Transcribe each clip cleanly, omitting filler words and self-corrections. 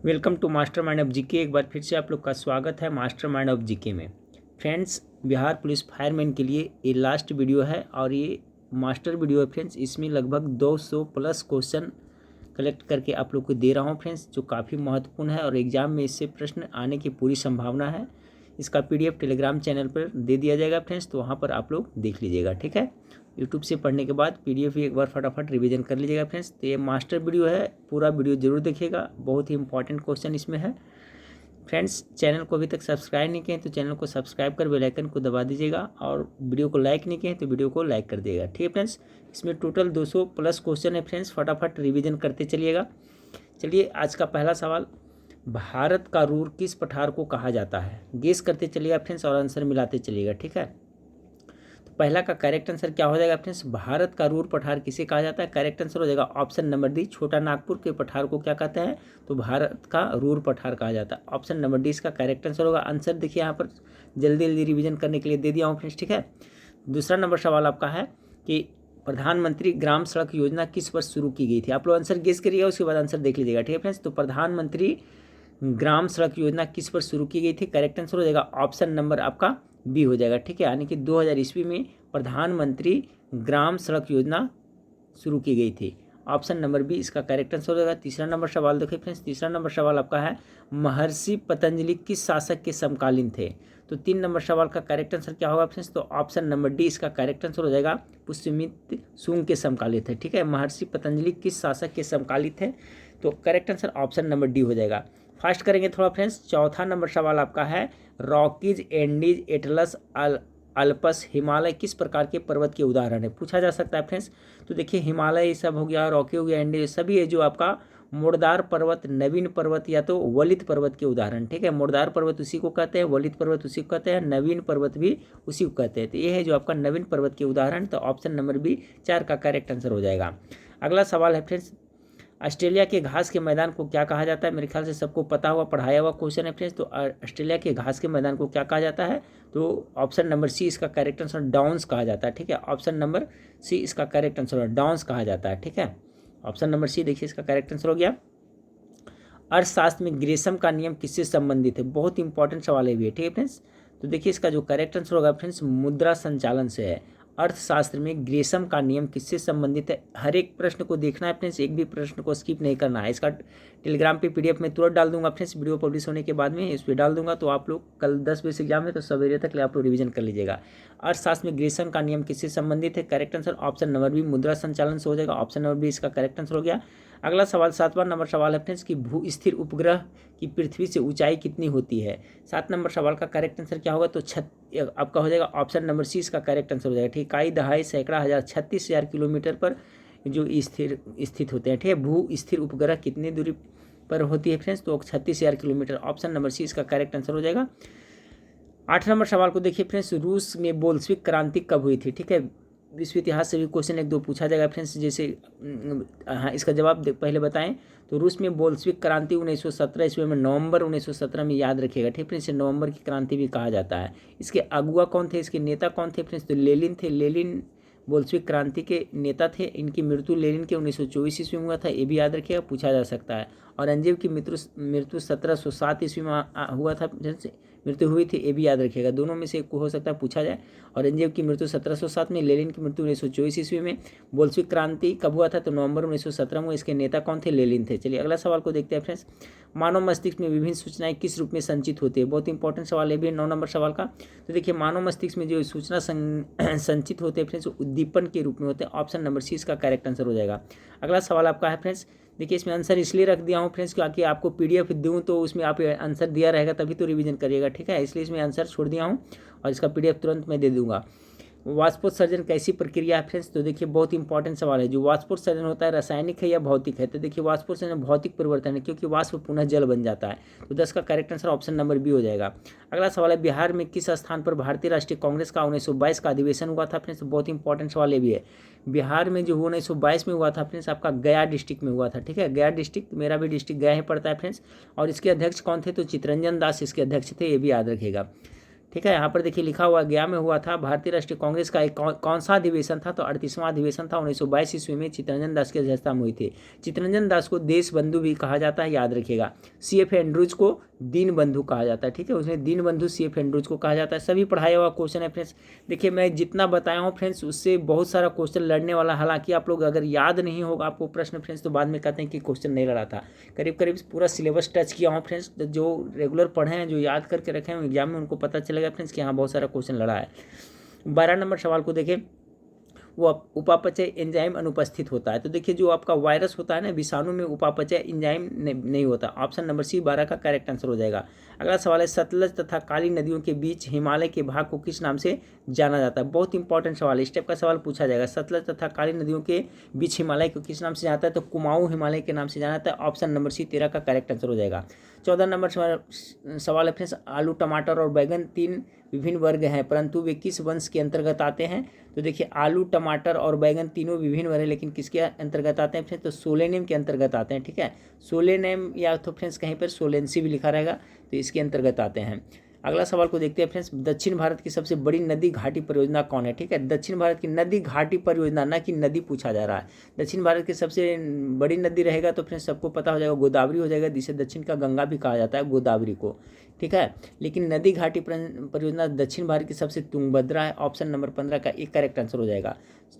Welcome to master mind of GK. एक बार फिर से आप लोग का स्वागत है मास्टर माइंड ऑफ जीके में। फ्रेंड्स, बिहार पुलिस फायरमैन के लिए ये लास्ट वीडियो है और ये मास्टर वीडियो है फ्रेंड्स। इसमें लगभग 200 प्लस क्वेश्चन कलेक्ट करके आप लोग को दे रहा हूँ फ्रेंड्स, जो काफ़ी महत्वपूर्ण है और एग्जाम में इससे प्रश्न आने की पूरी संभावना है। इसका पीडीएफ टेलीग्राम चैनल पर दे दिया जाएगा फ्रेंड्स, तो वहाँ पर आप लोग देख लीजिएगा, ठीक है। यूट्यूब से पढ़ने के बाद पीडीएफ भी एक बार फटाफट रिवीजन कर लीजिएगा फ्रेंड्स। तो ये मास्टर वीडियो है, पूरा वीडियो जरूर देखिएगा, बहुत ही इंपॉर्टेंट क्वेश्चन इसमें है फ्रेंड्स। चैनल को अभी तक सब्सक्राइब नहीं किए तो चैनल को सब्सक्राइब कर बेल आइकन को दबा दीजिएगा और वीडियो को लाइक नहीं किए तो वीडियो को लाइक कर दिएगा, ठीक है फ्रेंड्स। इसमें टोटल 200 प्लस क्वेश्चन है फ्रेंड्स, फटाफट रिवीजन करते चलिएगा। चलिए, आज का पहला सवाल, भारत का रूर किस पठार को कहा जाता है? गेस करते चलिएगा फ्रेंड्स और आंसर मिलाते चलिएगा, ठीक है। तो पहला का करेक्ट आंसर क्या हो जाएगा फ्रेंड्स? भारत का रूर पठार किसे कहा जाता है? करेक्ट आंसर हो जाएगा ऑप्शन नंबर डी, छोटा नागपुर के पठार को क्या कहते हैं? तो भारत का रूर पठार कहा जाता है। ऑप्शन नंबर डी इसका करेक्ट आंसर होगा। आंसर देखिए यहाँ पर जल्दी जल्दी रिवीजन करने के लिए दे दिया हूँ फ्रेंड्स, ठीक है। दूसरा नंबर सवाल आपका है कि प्रधानमंत्री ग्राम सड़क योजना किस वर्ष शुरू की गई थी? आप लोग आंसर गेस करिएगा, उसके बाद आंसर देख लीजिएगा, ठीक है फ्रेंड्स। तो प्रधानमंत्री ग्राम सड़क योजना किस वर्ष शुरू की गई थी? करेक्ट आंसर हो जाएगा ऑप्शन नंबर आपका बी हो जाएगा, ठीक है। यानी कि 2000 ईस्वी में प्रधानमंत्री ग्राम सड़क योजना शुरू की गई थी। ऑप्शन नंबर बी इसका करेक्ट आंसर हो जाएगा। तीसरा नंबर सवाल देखिए फ्रेंड्स, तीसरा नंबर सवाल आपका है, महर्षि पतंजलि किस शासक के समकालीन थे? तो 3 नंबर सवाल का करेक्ट आंसर क्या होगा फ्रेंड्स? तो ऑप्शन नंबर डी इसका करेक्ट आंसर हो जाएगा, पुष्यमित्र शुंग के समकालीन थे, ठीक है। महर्षि पतंजलि किस शासक के समकालीन थे? तो correct answer option number D हो जाएगा। फास्ट करेंगे थोड़ा फ्रेंड्स। चौथा नंबर सवाल आपका है, Rockies, Andes, Atlas, Alps, Himalaya किस प्रकार के पर्वत के उदाहरण है? पूछा जा सकता है फ्रेंड्स। तो देखिए, हिमालय ये सब हो गया, रॉकी हो गया, एंडीज, सभी ये जो आपका मुर्दार पर्वत, नवीन पर्वत या तो वलित पर्वत के उदाहरण, ठीक है। मुर्दार पर्वत उसी को कहते हैं, वलित पर्वत उसी को कहते हैं, नवीन पर्वत भी उसी को कहते हैं। तो ये है जो आपका नवीन पर्वत के उदाहरण। तो ऑप्शन नंबर बी 4 का करेक्ट आंसर हो जाएगा। अगला सवाल है फ्रेंड्स, ऑस्ट्रेलिया के घास के मैदान को क्या कहा जाता है? मेरे ख्याल से सबको पता हुआ, पढ़ाया हुआ क्वेश्चन है फ्रेंड्स। तो ऑस्ट्रेलिया के घास के मैदान को क्या कहा जाता है? तो ऑप्शन नंबर सी इसका करेक्ट आंसर डाउन्स कहा जाता है, ठीक है। ऑप्शन नंबर सी इसका करेक्ट आंसर डाउन्स कहा जाता है, ठीक है। ऑप्शन नंबर सी देखिए इसका करेक्ट आंसर हो गया। अर्थशास्त्र में ग्रेसम का नियम किससे संबंधित है? बहुत इंपॉर्टेंट सवाल है ये, ठीक है फ्रेंड्स। तो देखिए इसका जो करेक्ट आंसर होगा फ्रेंड्स, मुद्रा संचालन से है। अर्थशास्त्र में ग्रेसम का नियम किससे संबंधित है? हर एक प्रश्न को देखना है फ्रेंड्स, एक भी प्रश्न को स्किप नहीं करना है। इसका टेलीग्राम पे पीडीएफ में तुरंत डाल दूंगा फ्रेंड्स, वीडियो पब्लिश होने के बाद में इस पर डाल दूंगा। तो आप लोग कल 10 बजे से एग्जाम है तो सवेरे तक आप लोग रिवीजन कर लीजिएगा। अर्थशास्त्र में ग्रेसम का नियम किससे संबंधित है? Correct answer option number B, मुद्रा संचालन से हो जाएगा। ऑप्शन नंबर बी इसका करेक्ट आंसर हो गया। अगला सवाल 7वां नंबर सवाल है फ्रेंड्स कि भू स्थिर उपग्रह की पृथ्वी से ऊंचाई कितनी होती है? 7 नंबर सवाल का करेक्ट आंसर क्या होगा? तो आपका हो जाएगा ऑप्शन नंबर सी इसका करेक्ट आंसर हो जाएगा, ठीक। इकाई, दहाई, सैकड़ा, हजार, 36,000 किलोमीटर पर जो स्थित होते हैं, ठीक है। भू स्थिर उपग्रह कितनी दूरी पर होती है फ्रेंड्स? तो 36,000 किलोमीटर। ऑप्शन नंबर सी इसका करेक्ट आंसर हो जाएगा। 8 नंबर सवाल को देखिए फ्रेंड्स, रूस में बोल्शेविक क्रांति कब हुई थी? ठीक है, विश्व इतिहास से भी क्वेश्चन 1-2 पूछा जाएगा फ्रेंड्स। जैसे हाँ, इसका जवाब पहले बताएं तो रूस में बोल्शेविक क्रांति 1917 ईस्वी में, नवंबर 1917 में, याद रखिएगा, ठीक फ्रेंड्स। नवंबर की क्रांति भी कहा जाता है। इसके अगुआ कौन थे, इसके नेता कौन थे फ्रेंड्स? तो लेनिन थे। लेनिन बोल्शेविक क्रांति के नेता थे। इनकी मृत्यु लेनिन के 1924 ईस्वी में हुआ था, ये भी याद रखिएगा, पूछा जा सकता है। औरंगजेब की मृत्यु 1707 ईस्वी में हुआ था, मृत्यु हुई थी, ये भी याद रखिएगा। दोनों में से एक हो सकता है पूछा जाए। औरंगजेब की मृत्यु 1707 में, लेनिन की मृत्यु 1924 ईस्वी में। बोल्शेविक क्रांति कब हुआ था? तो नवंबर 1917 में। इसके नेता कौन थे? लेनिन थे। चलिए अगला सवाल को देखते हैं फ्रेंड्स, मानव मस्तिष्क में विभिन्न सूचनाएं किस रूप में संचित होती है? बहुत इंपॉर्टेंट सवाल है भी 9 नंबर सवाल का। तो देखिए, मानव मस्तिष्क में जो सूचना संचित होते हैं फ्रेंड्स, उद्दीपन के रूप में होते हैं। ऑप्शन नंबर सी इसका करेक्ट आंसर हो जाएगा। अगला सवाल आपका है फ्रेंड्स, देखिए इसमें आंसर इसलिए रख दिया हूँ फ्रेंड्स क्योंकि आपको पीडीएफ दूँ तो उसमें आप आंसर दिया रहेगा तभी तो रिवीजन करिएगा, ठीक है। इसलिए इसमें आंसर छोड़ दिया हूँ और इसका पीडीएफ तुरंत मैं दे दूंगा। वाष्पोत्सर्जन कैसी प्रक्रिया है फ्रेंड्स? तो देखिए बहुत इंपॉर्टेंट सवाल है। जो वाष्पोत्सर्जन होता है रासायनिक है या भौतिक है? तो देखिए वाष्पोत्सर्जन भौतिक परिवर्तन है क्योंकि वाष्प पुनः जल बन जाता है। तो 10 का correct answer option number B हो जाएगा। अगला सवाल है, बिहार में किस स्थान पर भारतीय राष्ट्रीय कांग्रेस का 1922 का अधिवेशन हुआ था फ्रेंड्स? बहुत इंपॉर्टेंट सवाल ये भी है। बिहार में जो 1922 में हुआ था फ्रेंड्स, आपका गया डिस्ट्रिक्ट में हुआ था, ठीक है। गया डिस्ट्रिक्ट, मेरा भी डिस्ट्रिक्ट गया ही पड़ता है फ्रेंड्स। और इसके अध्यक्ष कौन थे? तो चितरंजन दास इसके अध्यक्ष थे, ये भी याद रखिएगा। ठीक है। यहाँ पर देखिए लिखा हुआ गया में हुआ था भारतीय राष्ट्रीय कांग्रेस का एक कौन सा अधिवेशन था, तो 38वां अधिवेशन था। 1922 ईस्वी में चित्तरंजन दास की अध्यक्षता में हुई थी। चित्तरंजन दास को देश बंधु भी कहा जाता है, याद रखिएगा। CF एंड्रूज को दीन बंधु कहा जाता है, ठीक है, उसने दीन बंधु CF एंड्रूज को कहा जाता है। सभी पढ़ाया हुआ क्वेश्चन है फ्रेंड्स। देखिए मैं जितना बताया हूँ फ्रेंड्स उससे बहुत सारा क्वेश्चन लड़ने वाला, हालांकि आप लोग अगर याद नहीं होगा आपको प्रश्न फ्रेंड्स तो बाद में कहते हैं कि क्वेश्चन नहीं लड़ा था। करीब करीब पूरा सिलेबस टच किया हूँ फ्रेंड्स, जो रेगुलर पढ़े हैं, जो याद करके रखे हैं एग्जाम में, उनको पता चलेगा फ्रेंड्स कि हाँ बहुत सारा क्वेश्चन लड़ा है। 12 नंबर सवाल को देखें, वो उपापचय एंजाइम अनुपस्थित होता है। तो देखिए जो आपका वायरस होता है ना, विषाणु में उपापचय एंजाइम नहीं होता। ऑप्शन नंबर सी 12 का करेक्ट आंसर हो जाएगा। अगला सवाल है, सतलज तथा काली नदियों के बीच हिमालय के भाग को किस नाम से जाना जाता है। बहुत इंपॉर्टेंट सवाल है, इस टाइप का सवाल पूछा जाएगा। सतलज तथा काली नदियों के बीच हिमालय को किस नाम से जाता है, तो कुमाऊं हिमालय के नाम से जाना जाता है। ऑप्शन नंबर सी 13 का करेक्ट आंसर हो जाएगा। 14 नंबर सवाल है फ्रेंड्स, आलू टमाटर और बैगन 3 विभिन्न वर्ग हैं, परंतु वे किस वंश के अंतर्गत आते हैं। तो देखिए आलू टमाटर और बैगन तीनों विभिन्न वर्ग हैं, लेकिन किसके अंतर्गत आते हैं फ्रेंड्स, तो सोलेनियम के अंतर्गत आते हैं, ठीक है। सोलेनियम या तो फ्रेंड्स कहीं पर सोलेंसी भी लिखा रहेगा, तो इसके अंतर्गत आते हैं। अगला सवाल को देखते हैं फ्रेंड्स, दक्षिण भारत की सबसे बड़ी नदी घाटी परियोजना कौन है। ठीक है, दक्षिण भारत की नदी घाटी परियोजना, ना कि नदी पूछा जा रहा है। दक्षिण भारत की सबसे बड़ी नदी रहेगा तो फ्रेंड्स सबको पता हो जाएगा गोदावरी हो जाएगा, जिसे दक्षिण का गंगा भी कहा जाता है, गोदावरी को। ठीक है, लेकिन नदी घाटी परियोजना दक्षिण भारत की सबसे तुंगभद्रा है। ऑप्शन नंबर 15 का एक करेक्ट आंसर हो जाएगा।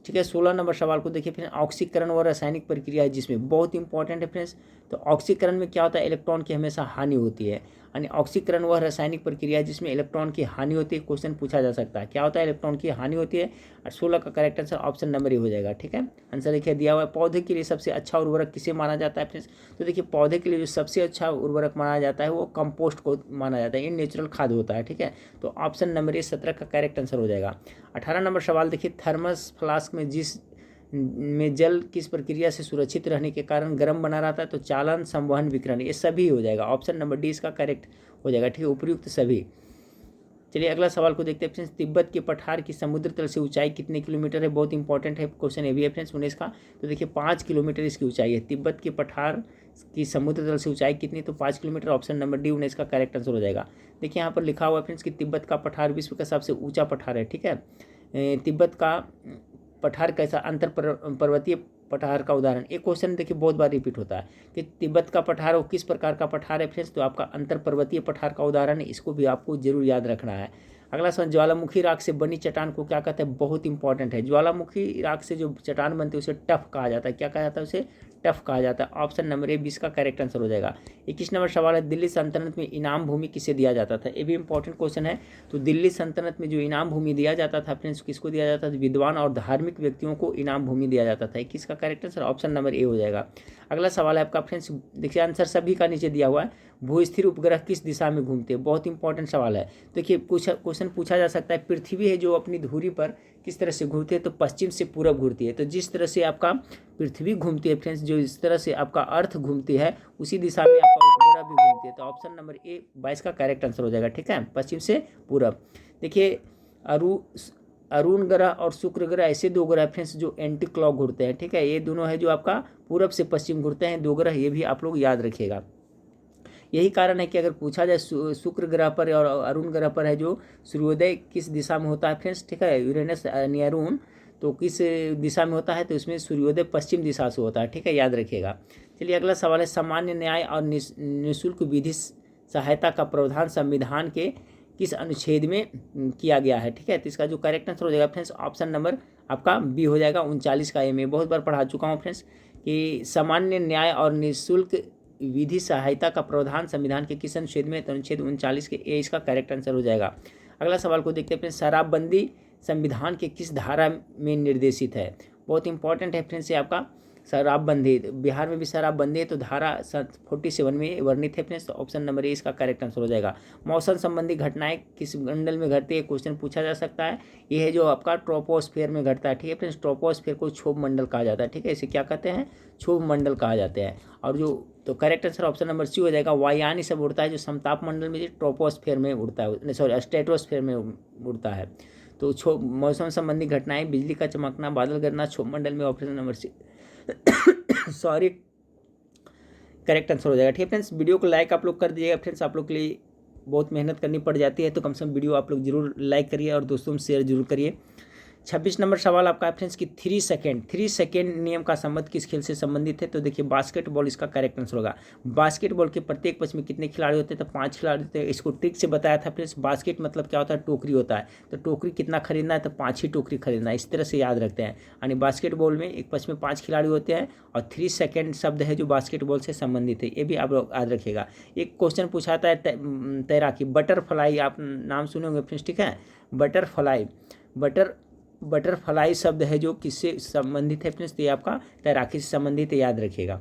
ठीक है, 16 नंबर सवाल को देखिए, फिर ऑक्सीकरण व रासायनिक प्रक्रिया है जिसमें बहुत इंपॉर्टेंट है फ्रेंड्स। तो ऑक्सीकरण में क्या होता है, इलेक्ट्रॉन की हमेशा हानि होती है, यानी ऑक्सीकरण वह रासायनिक प्रक्रिया है जिसमें इलेक्ट्रॉन की हानि होती है। क्वेश्चन पूछा जा सकता है क्या होता है, इलेक्ट्रॉन की हानि होती है। और 16 का करेक्ट आंसर ऑप्शन नंबर ए हो जाएगा। ठीक है, आंसर देखिए दिया हुआ है। पौधे के लिए सबसे अच्छा उर्वरक किसे माना जाता है फ्रेंड्स, तो देखिए पौधे के लिए जो सबसे अच्छा उर्वरक माना जाता है वो कंपोस्ट को माना जाता है, ये नेचुरल खाद होता है। ठीक है, तो ऑप्शन नंबर ए 17 का करेक्ट आंसर हो जाएगा। 18 नंबर सवाल देखिए, थर्मस फ्लास्क में जल किस प्रक्रिया से सुरक्षित रहने के कारण गर्म बना रहता है, तो चालन, संवहन, विकिरण, ये सभी हो जाएगा। ऑप्शन नंबर डी इसका करेक्ट हो जाएगा। ठीक है, उपयुक्त सभी। चलिए अगला सवाल को देखते हैं फ्रेंड्स, तिब्बत के पठार की समुद्र तल से ऊंचाई कितने किलोमीटर है। बहुत इंपॉर्टेंट है क्वेश्चन, ये भी है फ्रेंड्स 19 का। तो देखिए 5 किलोमीटर इसकी ऊंचाई है। तिब्बत के पठार की समुद्र तल से ऊंचाई कितनी, तो 5 किलोमीटर। ऑप्शन नंबर डी 19 का करेक्ट आंसर हो जाएगा। देखिए यहाँ पर लिखा हुआ है फ्रेंड्स कि तिब्बत का पठार विश्व का सबसे ऊँचा पठार है। ठीक है, तिब्बत का पठार कैसा, अंतर पर्वतीय पठार का उदाहरण। एक क्वेश्चन देखिए बहुत बार रिपीट होता है कि तिब्बत का पठार वो किस प्रकार का पठार है फ्रेंड्स, तो आपका अंतर पर्वतीय पठार का उदाहरण है। इसको भी आपको जरूर याद रखना है। अगला सवाल, ज्वालामुखी राख से बनी चट्टान को क्या कहते हैं, बहुत इंपॉर्टेंट है। ज्वालामुखी राख से जो चट्टान बनती है उसे टफ कहा जाता है। क्या कहा जाता है, उसे टफ कहा जाता है। ऑप्शन नंबर ए 20 का करेक्ट आंसर हो जाएगा। 21 नंबर सवाल है, दिल्ली सल्तनत में इनाम भूमि किसे दिया जाता था। ये भी इंपॉर्टेंट क्वेश्चन है। तो दिल्ली सल्तनत में जो इनाम भूमि दिया जाता था फ्रेंड्स, किसको दिया जाता था, विद्वान और धार्मिक व्यक्तियों को इनाम भूमि दिया जाता था। किसका करेक्ट आंसर, ऑप्शन नंबर ए हो जाएगा। अगला सवाल है आपका फ्रेंड्स, देखिए आंसर सभी का नीचे दिया हुआ है, भूस्थिर उपग्रह किस दिशा में घूमते हैं। बहुत इंपॉर्टेंट सवाल है। देखिए क्वेश्चन पूछा जा सकता है, पृथ्वी है जो अपनी धुरी पर किस तरह से घूमती है, तो पश्चिम से पूरब घूमती है। तो जिस तरह से आपका पृथ्वी घूमती है फ्रेंड्स, जो इस तरह से आपका अर्थ घूमती है, उसी दिशा में आपका उपग्रह भी घूमती है। तो ऑप्शन नंबर ए 22 का करेक्ट आंसर हो जाएगा। ठीक है, पश्चिम से पूरब। देखिए अरुण ग्रह और शुक्र ग्रह ऐसे दो ग्रह फ्रेंड्स जो एंटी क्लॉक घूमते हैं। ठीक है, ये दोनों है जो आपका पूरब से पश्चिम घूमते हैं, दो ग्रह, ये भी आप लोग याद रखिएगा। यही कारण है कि अगर पूछा जाए शुक्र ग्रह पर और अरुण ग्रह पर है जो सूर्योदय किस दिशा में होता है फ्रेंड्स, ठीक है, यूरेनस यानी अरुण, तो किस दिशा में होता है, तो इसमें सूर्योदय पश्चिम दिशा से होता है। ठीक है, याद रखिएगा। चलिए अगला सवाल है, सामान्य न्याय और निःशुल्क विधि सहायता का प्रावधान संविधान के किस अनुच्छेद में किया गया है। ठीक है, तो इसका जो करेक्ट आंसर हो जाएगा फ्रेंड्स, ऑप्शन नंबर आपका बी हो जाएगा। 39 का, मैं बहुत बार पढ़ा चुका हूँ फ्रेंड्स कि सामान्य न्याय और निःशुल्क विधि सहायता का प्रावधान संविधान के किस अनुच्छेद में, तो अनुच्छेद 39 के ए इसका करेक्ट आंसर हो जाएगा। अगला सवाल को देखते हैं फ्रेंड्स, शराबबंदी संविधान के किस धारा में निर्देशित है। बहुत इंपॉर्टेंट है फ्रेंड्स ये आपका शराबबंदी, बिहार में भी शराबबंदी है, तो धारा 47 में वर्णित है फ्रेंड्स। तो ऑप्शन नंबर ए इसका करेक्ट आंसर हो जाएगा। मौसम संबंधी घटनाएं किस मंडल में घटती है, क्वेश्चन पूछा जा सकता है। ये है जो आपका ट्रोपोस्फेयर में घटता है। ठीक है फ्रेंड्स, ट्रोपोस्फेयर को क्षोभ मंडल कहा जाता है। ठीक है, इसे क्या कहते हैं, क्षोभ मंडल कहा जाते हैं। और जो तो correct answer option number C हो जाएगा। वायुयान सब उड़ता है जो समताप मंडल में, ट्रोपोस्फेयर में उड़ता है, सॉरी स्ट्रेटोस्फेयर में उड़ता है। तो मौसम संबंधी घटनाएं, बिजली का चमकना, बादल गिरना, क्षोभ मंडल में, option number C sorry correct answer हो जाएगा। ठीक है फ्रेंड्स, वीडियो को लाइक आप लोग कर दीजिएगा फ्रेंड्स, आप लोग के लिए बहुत मेहनत करनी पड़ जाती है, तो कम से कम वीडियो आप लोग जरूर लाइक करिए और दोस्तों में शेयर जरूर करिए। 26 नंबर सवाल आपका है फ्रेंड्स कि 3 सेकेंड नियम का संबंध किस खेल से संबंधित है? तो देखिए बास्केटबॉल इसका करेक्ट आंसर होगा। बास्केटबॉल के प्रत्येक पक्ष में कितने खिलाड़ी होते हैं? तो 5 खिलाड़ी होते हैं। इसको ट्रिक से बताया था फ्रेंड्स। बास्केट मतलब क्या होता है? टोकरी होता है। तो टोकरी कितना खरीदना है? तो 5 ही टोकरी खरीदना है। इस तरह से याद रखते हैं। यानी बास्केटबॉल में एक पक्ष में 5 खिलाड़ी होते हैं और 3 सेकेंड शब्द है जो बास्केटबॉल से संबंधित है। ये भी आप लोग याद रखिएगा। एक क्वेश्चन पूछा था तैराकी, बटरफ्लाई, आप नाम सुने होंगे फ्रेंड्स, ठीक है। बटरफ्लाई, बटरफ्लाई शब्द है जो किससे संबंधित है फ्रेंड्स? तो ये आपका तैराकी से संबंधित है, याद रखिएगा।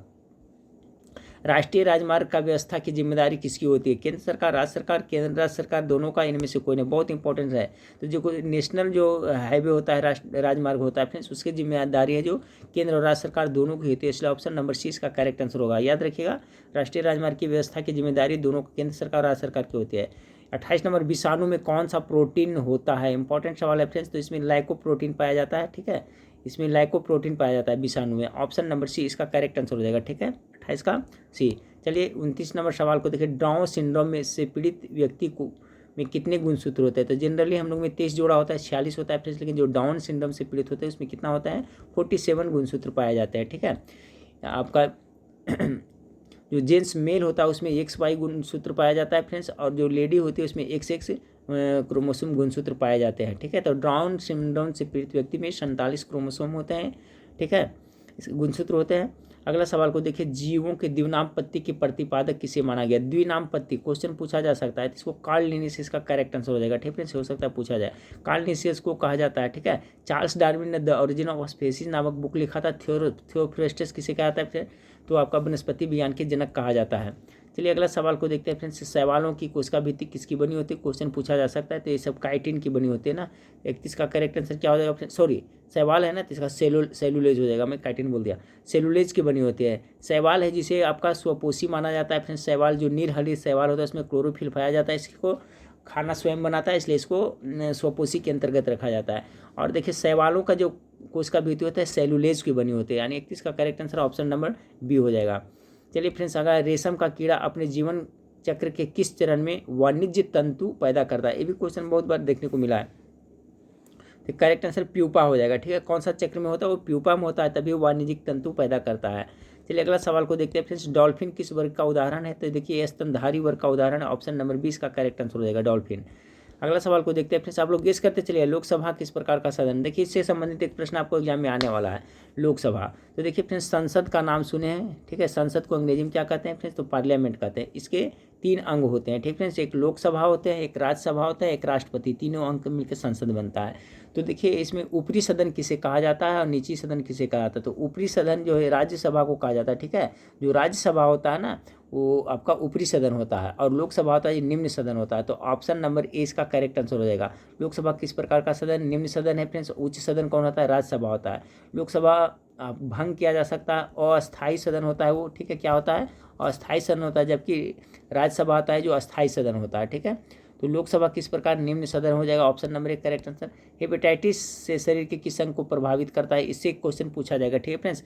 राष्ट्रीय राजमार्ग का व्यवस्था की जिम्मेदारी किसकी होती है? केंद्र सरकार, राज्य सरकार, केंद्र राज्य सरकार, दोनों का, इनमें से कोई नहीं। बहुत इंपॉर्टेंट है। तो जो नेशनल जो हाईवे होता है, राजमार्ग होता है फ्रेंड्स, उसकी जिम्मेदारी है जो केंद्र और राज्य सरकार दोनों की होती है। इसलिए ऑप्शन नंबर सी इसका करेक्ट आंसर होगा। याद रखिएगा, राष्ट्रीय राजमार्ग की व्यवस्था की जिम्मेदारी दोनों केंद्र सरकार और राज्य सरकार की होती है। 28 नंबर, विषाणु में कौन सा प्रोटीन होता है? इंपॉर्टेंट सवाल है फ्रेंड्स। तो इसमें लाइकोप्रोटीन पाया जाता है, ठीक है। इसमें लाइकोप्रोटीन पाया जाता है विषाणु में। ऑप्शन नंबर सी इसका करेक्ट आंसर हो जाएगा, ठीक है। 28 का सी। चलिए 29 नंबर सवाल को देखिए। डाउन सिंड्रोम में से पीड़ित व्यक्ति को में कितने गुणसूत्र होते हैं? तो जनरली हम लोग में 23 जोड़ा होता है, 46 होता है फ्रेंड्स, लेकिन जो डाउन सिंड्रोम से पीड़ित होते हैं उसमें कितना होता है? 47 गुणसूत्र पाए जाते हैं, ठीक है। आपका जो जेंट्स मेल होता है उसमें XY गुणसूत्र पाया जाता है फ्रेंड्स, और जो लेडी होती है उसमें XX क्रोमोसोम गुणसूत्र पाए जाते हैं, ठीक है। तो डाउन सिंड्रोम से पीड़ित व्यक्ति में 47 क्रोमोसोम होते हैं, ठीक है, गुणसूत्र होते हैं। अगला सवाल को देखिए। जीवों के द्विनामपत्ति के प्रतिपादक किसे माना गया? द्विनामपत्ति क्वेश्चन पूछा जा सकता है, तो इसको कार्ल लिनेसिस का करेक्ट आंसर हो जाएगा, ठीक है। हो सकता है पूछा जाए। कार्ल लिनेसिस को कहा जाता है, ठीक है। चार्ल्स डार्विन ने द ओरिजिन ऑफ स्पीसीज नामक बुक लिखा था। थियोफ्रेस्टस किसे कहा जाता है? तो आपका वनस्पति विज्ञान के जनक कहा जाता है। चलिए अगला सवाल को देखते हैं फ्रेंड्स। शैवालों की कोशिका भित्ति किसकी बनी होती है? क्वेश्चन पूछा जा सकता है। तो ये सब काइटिन की बनी होती है ना। 31 का करेक्ट आंसर क्या हो जाएगा? सॉरी, शैवाल है ना, तो इसका सेलुलेज हो जाएगा। मैं काइटिन बोल दिया। सेलुलेज की बनी होती है। शैवाल है जिसे आपका स्वपोषी माना जाता है फ्रेंड्स। शैवाल जो निरहरित शैवाल होता है उसमें क्लोरोफिल पाया जाता है। इसको खाना स्वयं बनाता है, इसलिए इसको स्वपोषी के अंतर्गत रखा जाता है। और देखिए शैवालों का जो कोशिका भित्ति होता है सेलुलेज की बनी होती है। यानी 31 का correct answer option number B हो जाएगा। चलिए फ्रेंड्स, अगर रेशम का कीड़ा अपने जीवन चक्र के किस चरण में वाणिज्य तंतु पैदा करता है? ये भी क्वेश्चन बहुत बार देखने को मिला है। तो करेक्ट आंसर प्यूपा हो जाएगा, ठीक है। कौन सा चक्र में होता है? वो प्यूपा में होता है, तभी वो वाणिज्यिक तंतु पैदा करता है। चलिए अगला सवाल को देखते हैं फ्रेंड्स। डॉल्फिन किस वर्ग का उदाहरण है? तो देखिए स्तनधारी वर्ग का उदाहरण है। ऑप्शन नंबर 20 का करेक्ट आंसर हो जाएगा, डॉल्फिन। अगला सवाल को देखते हैं फ्रेंड्स। आप लोग गेस करते चलिए। लोकसभा किस प्रकार का सदन? देखिए इससे संबंधित एक प्रश्न आपको एग्जाम में आने वाला है, लोकसभा। तो देखिए फ्रेंड्स, संसद का नाम सुने हैं, ठीक है। संसद को अंग्रेजी में क्या कहते हैं फ्रेंड्स? तो पार्लियामेंट कहते हैं। इसके 3 अंग होते हैं, ठीक फ्रेंड्स। एक लोकसभा होते हैं, एक राज्यसभा होता है, एक राष्ट्रपति। तीनों अंग मिलकर संसद बनता है। तो देखिए इसमें ऊपरी सदन किसे कहा जाता है और निचली सदन किसे कहा जाता है? तो ऊपरी सदन जो है राज्यसभा को कहा जाता है, ठीक है। जो राज्यसभा होता है ना वो आपका ऊपरी सदन होता है, और लोकसभा होता है निम्न सदन होता है। तो ऑप्शन नंबर ए इसका करेक्ट आंसर हो जाएगा। लोकसभा किस प्रकार का सदन? निम्न सदन है फ्रेंड्स। उच्च सदन कौन होता है? राज्यसभा होता है। लोकसभा भंग किया जा सकता है, अस्थायी सदन होता है वो, ठीक है। क्या होता है? अस्थायी सदन होता है, जबकि राज्यसभा होता है जो अस्थायी सदन होता है, ठीक है। तो लोकसभा किस प्रकार? निम्न सदन हो जाएगा। Option number 1 correct answer. Hepatitis से शरीर के किस अंग को प्रभावित करता है? इससे क्वेश्चन पूछा जाएगा, ठीक है फ्रेंड्स।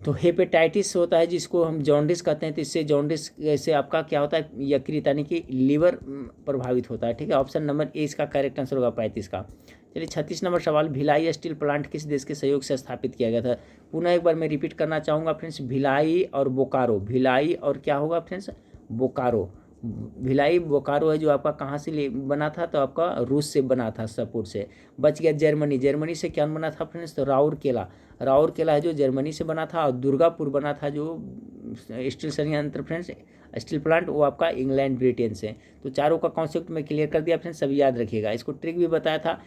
तो हेपेटाइटिस होता है जिसको हम जॉन्डिस कहते हैं। तो इससे जॉन्डिस से आपका क्या होता है? यकृत यानी कि लीवर प्रभावित होता है, ठीक है। ऑप्शन नंबर ए इसका करेक्ट आंसर होगा, 35 का। चलिए 36 नंबर सवाल। भिलाई स्टील प्लांट किस देश के सहयोग से स्थापित किया गया था? पुनः एक बार मैं रिपीट करना चाहूँगा फ्रेंड्स। भिलाई और बोकारो, भिलाई और क्या होगा फ्रेंड्स? बोकारो। भिलाई बोकारो है जो आपका कहाँ से बना था? तो आपका रूस से बना था, सपोर्ट से। बच गया जर्मनी। जर्मनी से क्या बना था फ्रेंड्स? तो राउरकेला। राउरकेला है जो जर्मनी से बना था, और दुर्गापुर बना था जो स्टील संयंत्र फ्रेंड्स, स्टील प्लांट, वो आपका इंग्लैंड ब्रिटेन से। तो चारों का कॉन्सेप्ट मैं क्लियर कर दिया फ्रेंड्स, सभी याद रखिएगा। इसको ट्रिक भी बताया था।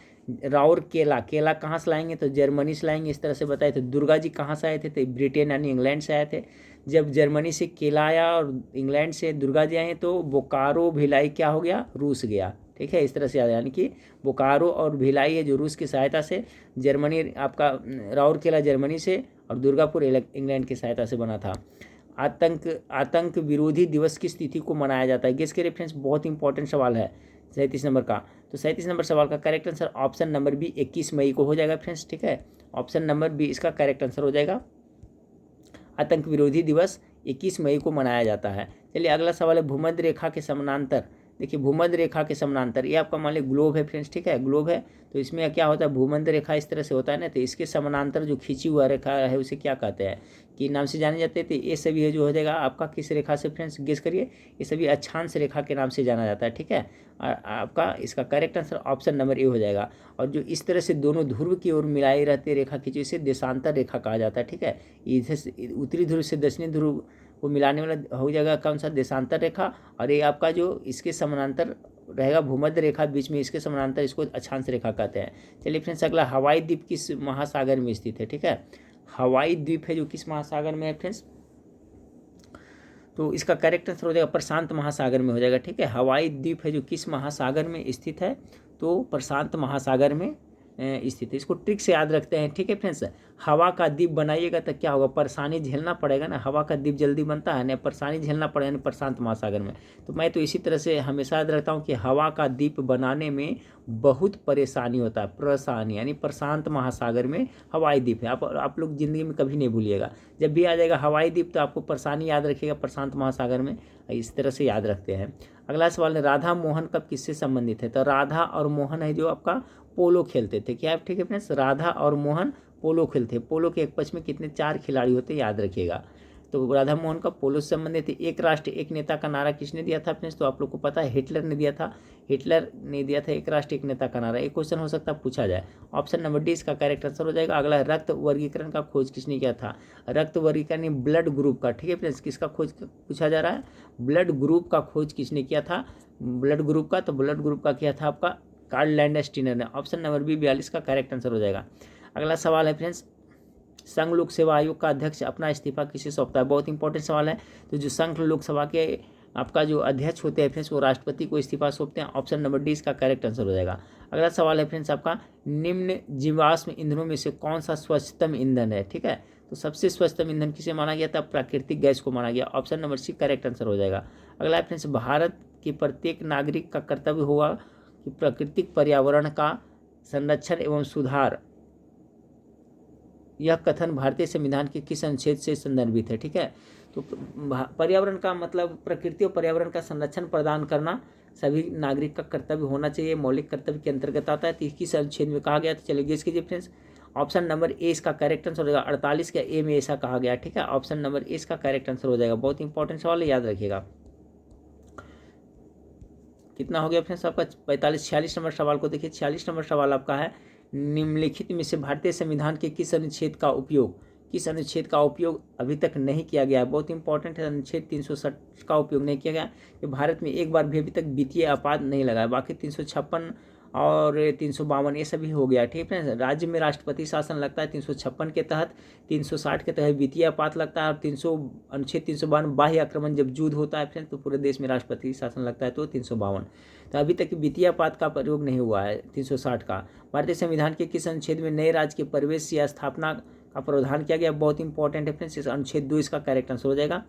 राउरकेला, केला कहाँ से लाएंगे? तो जर्मनी से लाएंगे, इस तरह से बताए थे। दुर्गा जी कहाँ से आए थे? तो ब्रिटेन यानी इंग्लैंड से आए थे। जब जर्मनी से केला आया और इंग्लैंड से दुर्गा जी आए तो बोकारो भिलाई क्या हो गया? रूस गया, ठीक है। इस तरह से याद, यानी कि बोकारो और भिलाई है जो रूस की सहायता से, जर्मनी आपका राउरकेला जर्मनी से, और दुर्गापुर इंग्लैंड की सहायता से बना था। आतंक विरोधी दिवस किस तिथि को मनाया जाता है? गेस के रेफरेंस बहुत इंपॉर्टेंट सवाल है 37 नंबर का। तो 37 नंबर सवाल का correct answer option number B 21 मई को हो जाएगा फ्रेंड्स, ठीक है। ऑप्शन नंबर बी इसका करेक्ट आंसर हो जाएगा। आतंक विरोधी दिवस 21 मई को मनाया जाता है। चलिए अगला सवाल है भूमध्य रेखा के समानांतर। देखिए भूमध्य रेखा के समानांतर ये आपका मान लीजिए ग्लोब है फ्रेंड्स, ठीक है, ग्लोब है। तो इसमें क्या होता है, भूमध्य रेखा इस तरह से होता है ना, तो इसके समानांतर जो खींची हुआ रेखा है उसे क्या कहते हैं, कि नाम से जाने जाते हैं। तो ये सभी है जो हो जाएगा आपका किस रेखा से फ्रेंड्स, गेस करिए। ये सभी अक्षांश रेखा के नाम से जाना जाता है, ठीक है। और आपका इसका करेक्ट आंसर ऑप्शन नंबर ए हो जाएगा। और जो इस तरह से दोनों ध्रुव की ओर मिलाई रहती है रेखा खींची, इसे देशांतर रेखा कहा जाता है, ठीक है। इधर से उत्तरी ध्रुव से दक्षिणी ध्रुव को मिलाने वाला हो जाएगा कौन सा, देशांतर रेखा। और ये आपका जो इसके समानांतर रहेगा भूमध्य रेखा, बीच में इसके समानांतर, इसको अक्षांश रेखा कहते हैं। चलिए फ्रेंड्स अगला, हवाई द्वीप किस महासागर में स्थित है, ठीक है। हवाई द्वीप है जो किस महासागर में है फ्रेंड्स, तो इसका करेक्ट आंसर हो जाएगा प्रशांत महासागर में हो जाएगा, ठीक है। हवाई द्वीप है जो किस महासागर में स्थित है, तो प्रशांत महासागर में स्थित है। इसको ट्रिक से याद रखते हैं, ठीक है फ्रेंड्स। हवा का द्वीप बनाइएगा तो क्या होगा, परेशानी झेलना पड़ेगा ना, हवा का द्वीप जल्दी बनता है ना, परेशानी झेलना पड़ेगा ना प्रशांत महासागर में। तो मैं तो इसी तरह से हमेशा याद रखता हूँ कि हवा का द्वीप बनाने में बहुत परेशानी होता है, परेशानी, यानी प्रशांत महासागर में हवाई द्वीप है। आप लोग जिंदगी में कभी नहीं भूलिएगा, जब भी आ जाएगा हवाई द्वीप तो आपको परेशानी याद रखिएगा प्रशांत महासागर में, इस तरह से याद रखते हैं। अगला सवाल है राधा मोहन कब किससे संबंधित है, तो राधा और मोहन है जो आपका पोलो खेलते थे, क्या, ठीक है फ्रेंड्स। राधा और मोहन पोलो खेलते, पोलो के एक पक्ष में कितने 4 खिलाड़ी होते हैं, याद रखिएगा। तो राधा मोहन का पोलो से संबंधित है। एक राष्ट्र एक नेता का नारा किसने दिया था फ्रेंड्स, तो आप लोग को पता है हिटलर ने दिया था, हिटलर ने दिया था एक राष्ट्र एक नेता का नारा। एक क्वेश्चन हो सकता है पूछा जाए, ऑप्शन नंबर डी इसका करेक्ट आंसर हो जाएगा। अगला, रक्त वर्गीकरण का खोज किसने किया था, रक्त वर्गीकरण ब्लड ग्रुप का, ठीक है फ्रेंड्स, किसका खोज पूछा जा रहा है, ब्लड ग्रुप का खोज किसने किया था, ब्लड ग्रुप का, तो ब्लड ग्रुप का किया था आपका कार्ल लैंडस्टीनर ने। ऑप्शन नंबर बी 42 का करेक्ट आंसर हो जाएगा। अगला सवाल है फ्रेंड्स, संघ लोक सेवा आयोग का अध्यक्ष अपना इस्तीफा किसे सौंपता है, बहुत इंपॉर्टेंट सवाल है। तो जो संघ लोक सभा के आपका जो अध्यक्ष होते हैं फ्रेंड्स, वो राष्ट्रपति को इस्तीफा सौंपते हैं। ऑप्शन नंबर डी इसका करेक्ट आंसर हो जाएगा। अगला सवाल है फ्रेंड्स आपका, निम्न जीवाश्म ईंधनों में से कौन सा स्वच्छतम ईंधन है, ठीक है। तो सबसे स्वच्छतम ईंधन किसे माना गया था, प्राकृतिक गैस को माना गया। Option number C correct answer हो जाएगा। अगला है फ्रेंड्स, भारत के प्रत्येक नागरिक का कर्तव्य होगा कि प्राकृतिक पर्यावरण का संरक्षण एवं सुधार, यह कथन भारतीय संविधान के किस अनुच्छेद से संदर्भित है, ठीक है। तो पर्यावरण का मतलब प्रकृति और पर्यावरण का संरक्षण प्रदान करना सभी नागरिक का कर्तव्य होना चाहिए, मौलिक कर्तव्य के अंतर्गत आता है। तो किस अनुच्छेद में कहा गया, तो चलिए गेस कीजिए फ्रेंड्स। ऑप्शन नंबर ए इसका करेक्ट आंसर हो जाएगा, 48 का ए में ऐसा कहा गया, ठीक है। ऑप्शन नंबर ए इसका करेक्ट आंसर हो जाएगा। बहुत इंपॉर्टेंट सवाल है, याद रखिएगा। कितना हो गया फ्रेंड्स आपका 45। 46 नंबर सवाल को देखिए। 46 नंबर सवाल आपका है, निम्नलिखित में से भारतीय संविधान के किस अनुच्छेद का उपयोग अभी तक नहीं किया गया है। बहुत इंपॉर्टेंट है, अनुच्छेद 360 का उपयोग नहीं किया गया। कि भारत में एक बार भी अभी तक वित्तीय आपात नहीं लगा है। बाकी 356 और 352 ये सभी हो गया, ठीक है। राज्य में राष्ट्रपति शासन लगता है 356 के तहत, 360 के तहत वित्तीय आपात लगता है, और अनुच्छेद 352 बाह्य आक्रमण जब युद्ध होता है फ्रेंड्स, तो पूरे देश में राष्ट्रपति शासन लगता है, तो 352। तो अभी तक वित्तीय आपात का प्रयोग नहीं हुआ है 360 का। भारतीय संविधान के किस अनुच्छेद में नए राज्य के प्रवेश या स्थापना का प्रावधान किया गया, बहुत इंपॉर्टेंट है फ्रेंड्स, अनुच्छेद 2 इसका करेक्ट आंसर हो जाएगा।